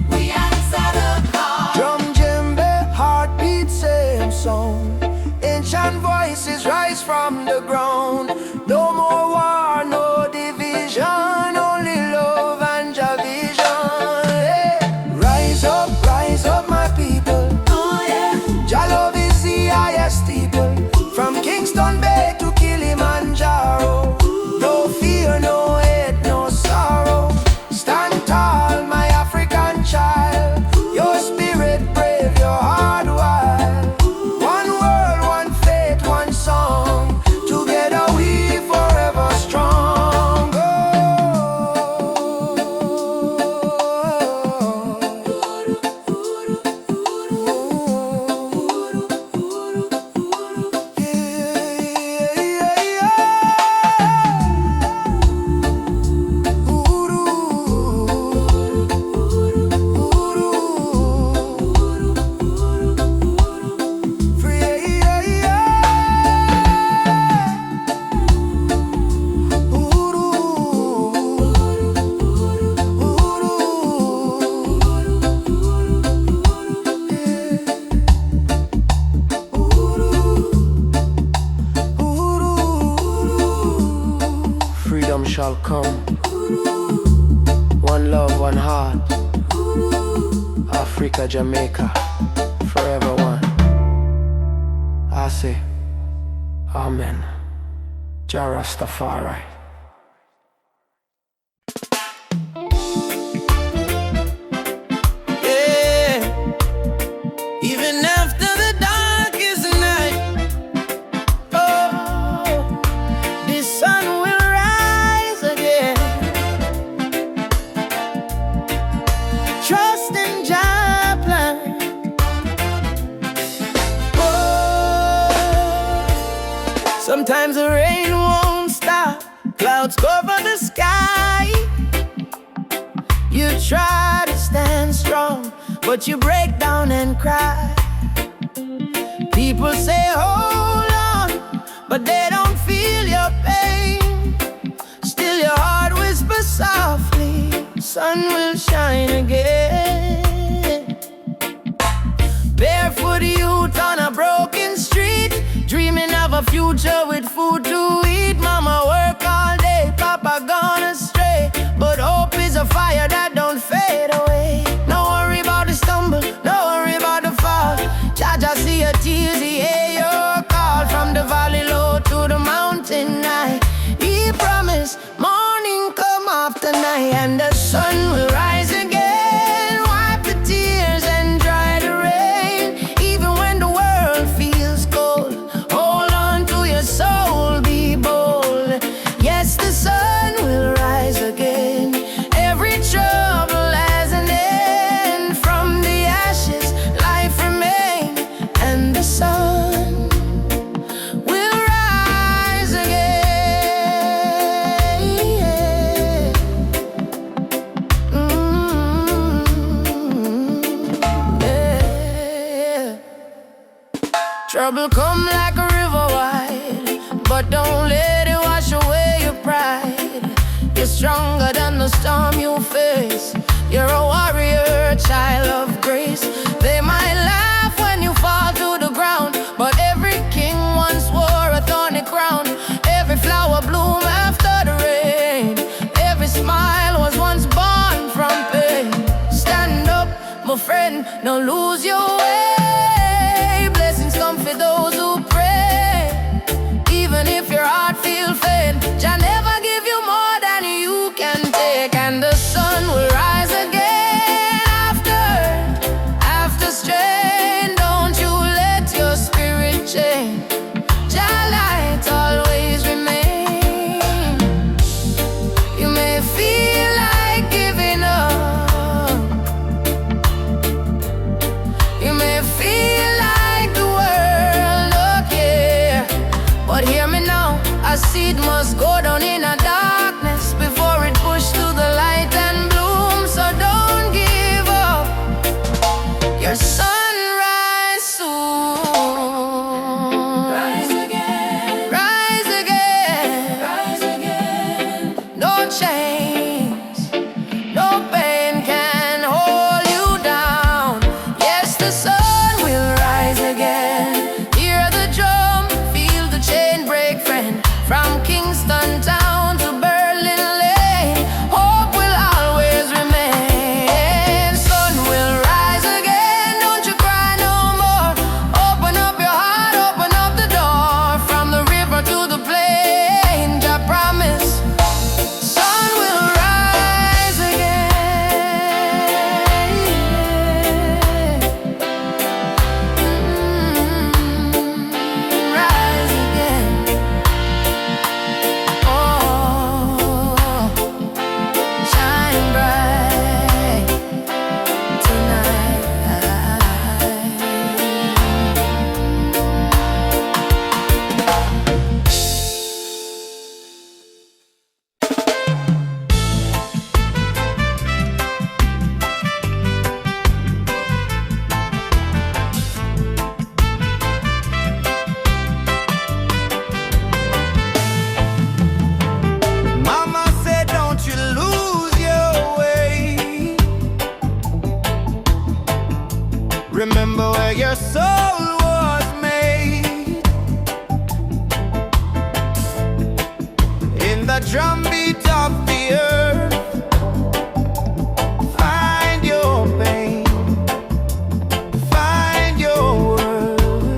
we answer the call. Drum, djembe, heartbeat, same song. Ancient voices rise from the ground. No more war, no division, only love and Jah vision. Hey. Rise up, my people. Oh yeah, Jah love is the highest steeple. From Kingston Bay to Kilimanjaro. No fear, no hate, no sorrow. Stand tall, my African child. Your spirit brave, your heart wild. One world, one faith, one song. Together we forever strong. Oh. Shall come. One love, one heart. Africa, Jamaica, forever one. I say, Amen. Jah Rastafari. Yeah, even after the darkest night, oh, the sun will rise again. Trust in Jah plan. Oh, sometimes the rain won't stop, clouds cover the sky. You try to stand strong, but you break down and cry. People say hold on, but they don't feel your pain. Still your heart whispers softly, sun will shine again. Barefoot youth on a broken street, dreaming of a future with food to eat. Mama work all day, Papa gone astray, but hope is a fire that don't fade away. No worry about the stumble, no worry about the fall. Jah see your tears, he hear your call. From the valley low to the mountain high, he promised morning come after night, and the sun will rise again. Wipe the tears and dry the rain. Even when the world feels cold, hold on to your soul, be bold. Yes, the sun will rise again. Every trouble has an end. From the ashes, life remains, and the sun will rise again. Yeah. Trouble come like a river wide, but don't let it wash away your pride. You're stronger than the storm you face. You're a warrior, a child of grace. They might laugh when you fall to the ground, but every king once wore a thorny crown. Every flower bloom after the rain. Every smile was once born from pain. Stand up, my friend, don't lose your way. Blessings come for those who pray. Even if your heart feels faint, Jah never give you more than you can take. And the sun will rise again after strain. Don't you let your spirit change. Jah light always remain. You may feel like giving up, you may feel like the world don't care, but hear me now, a seed must go down in a darkness before it push to the light and bloom. So don't give up, your sunrise soon. Rise again, rise again, rise again. No chains, no pain can hold you down. Yes, the sun will rise again. Hear the drum, feel the chain break, friend. From Kingston town to Berlin Lane, hope will always remain. Sun will rise again, don't you cry no more. Open up your heart, open up the door. From the river to the plain, Jah promise, sun will rise again. Rise again. Oh, shine bright tonight. Mama said, don't you lose your way. Remember where your soul was made. In the drumbeat of the earth, find your pain, find your worth.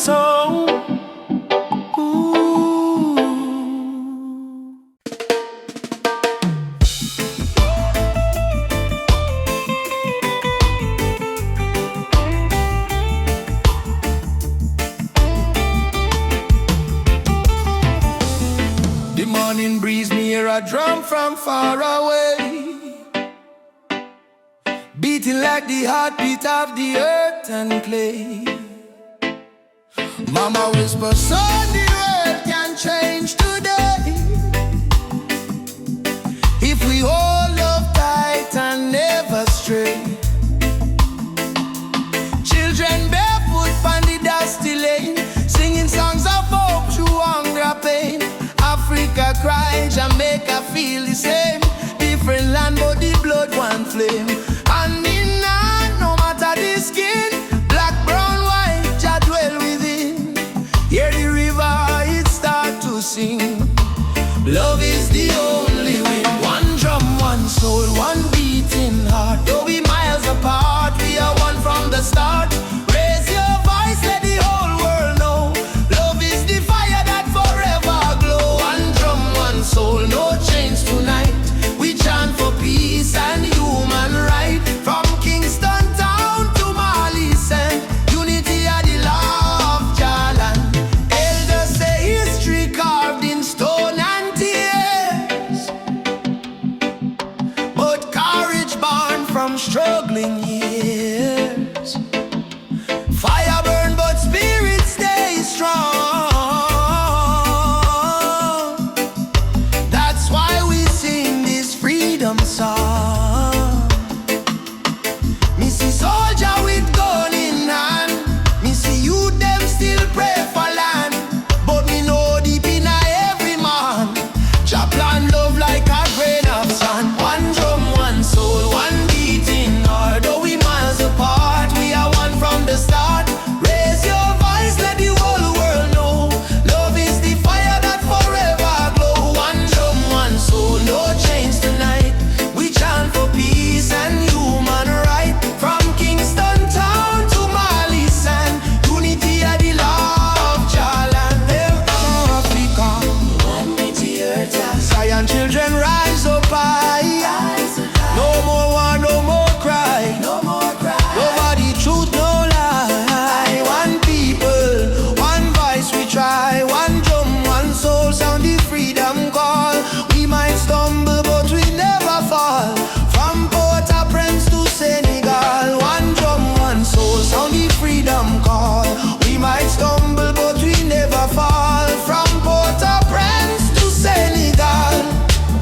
soul. The morning breeze, me hear a drum from far away, beating like the heartbeat of the earth and clay. Mama whisper, son, the world can change today if we hold up tight and never stray. Children barefoot on the dusty lane, singing songs of hope through hunger pain. Africa cry, Jamaica feel the same. Different land but the blood one flame. And in hand, no matter the skin, black, brown, white, Jah dwell within. Hear the river, it start to sing. Love is the only way. One drum, one soul, one beating heart. Though we miles apart, we are one from the start. Raise your voice, let the whole world know. Love is the fire that forever glow. One drum, one soul, no chains tonight. We chant for peace and human right. From Kingston town to Mali sand, unity are the law of Jalan. Elders say history carved in stone and tears, but courage born from struggling years. Fire burn but spirit stay strong. That's why we sing this freedom song. Me see soldier with gun in hand, me see youth them still pray for land. But me know deep in every man, Jah plan love like a grain of sand. One drum, one soul, one beating heart. Though we miles apart, we are one from the start. Raise your voice, let the whole world know. Love is the fire that forever glow. One drum, one soul, no chains tonight. We chant for peace and human right. From Kingston town to Mali sand, unity are the law of Jalan. Africa, one with the earth. Zion children rise up high. No more war, no more cry. Nobody truth, no lie. One people, one voice we try. One drum, one soul, sound the freedom call. We might stumble but we never fall. From Port-au-Prince to Senegal, one drum, one soul, sound the freedom call. We might stumble but we never fall. From Port-au-Prince to Senegal,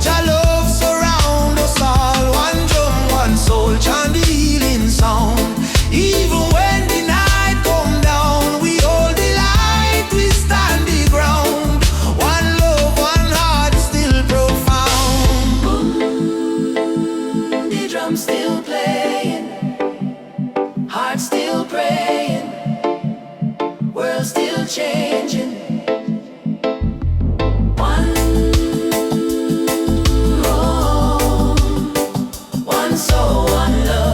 Jah love surround us all. One drum, one soul, chant the healing sound. Even when the night come down, we hold the light, we stand the ground. One love, one heart, still profound. The drum still playing, heart still praying, world still changing. One home, one soul, one love.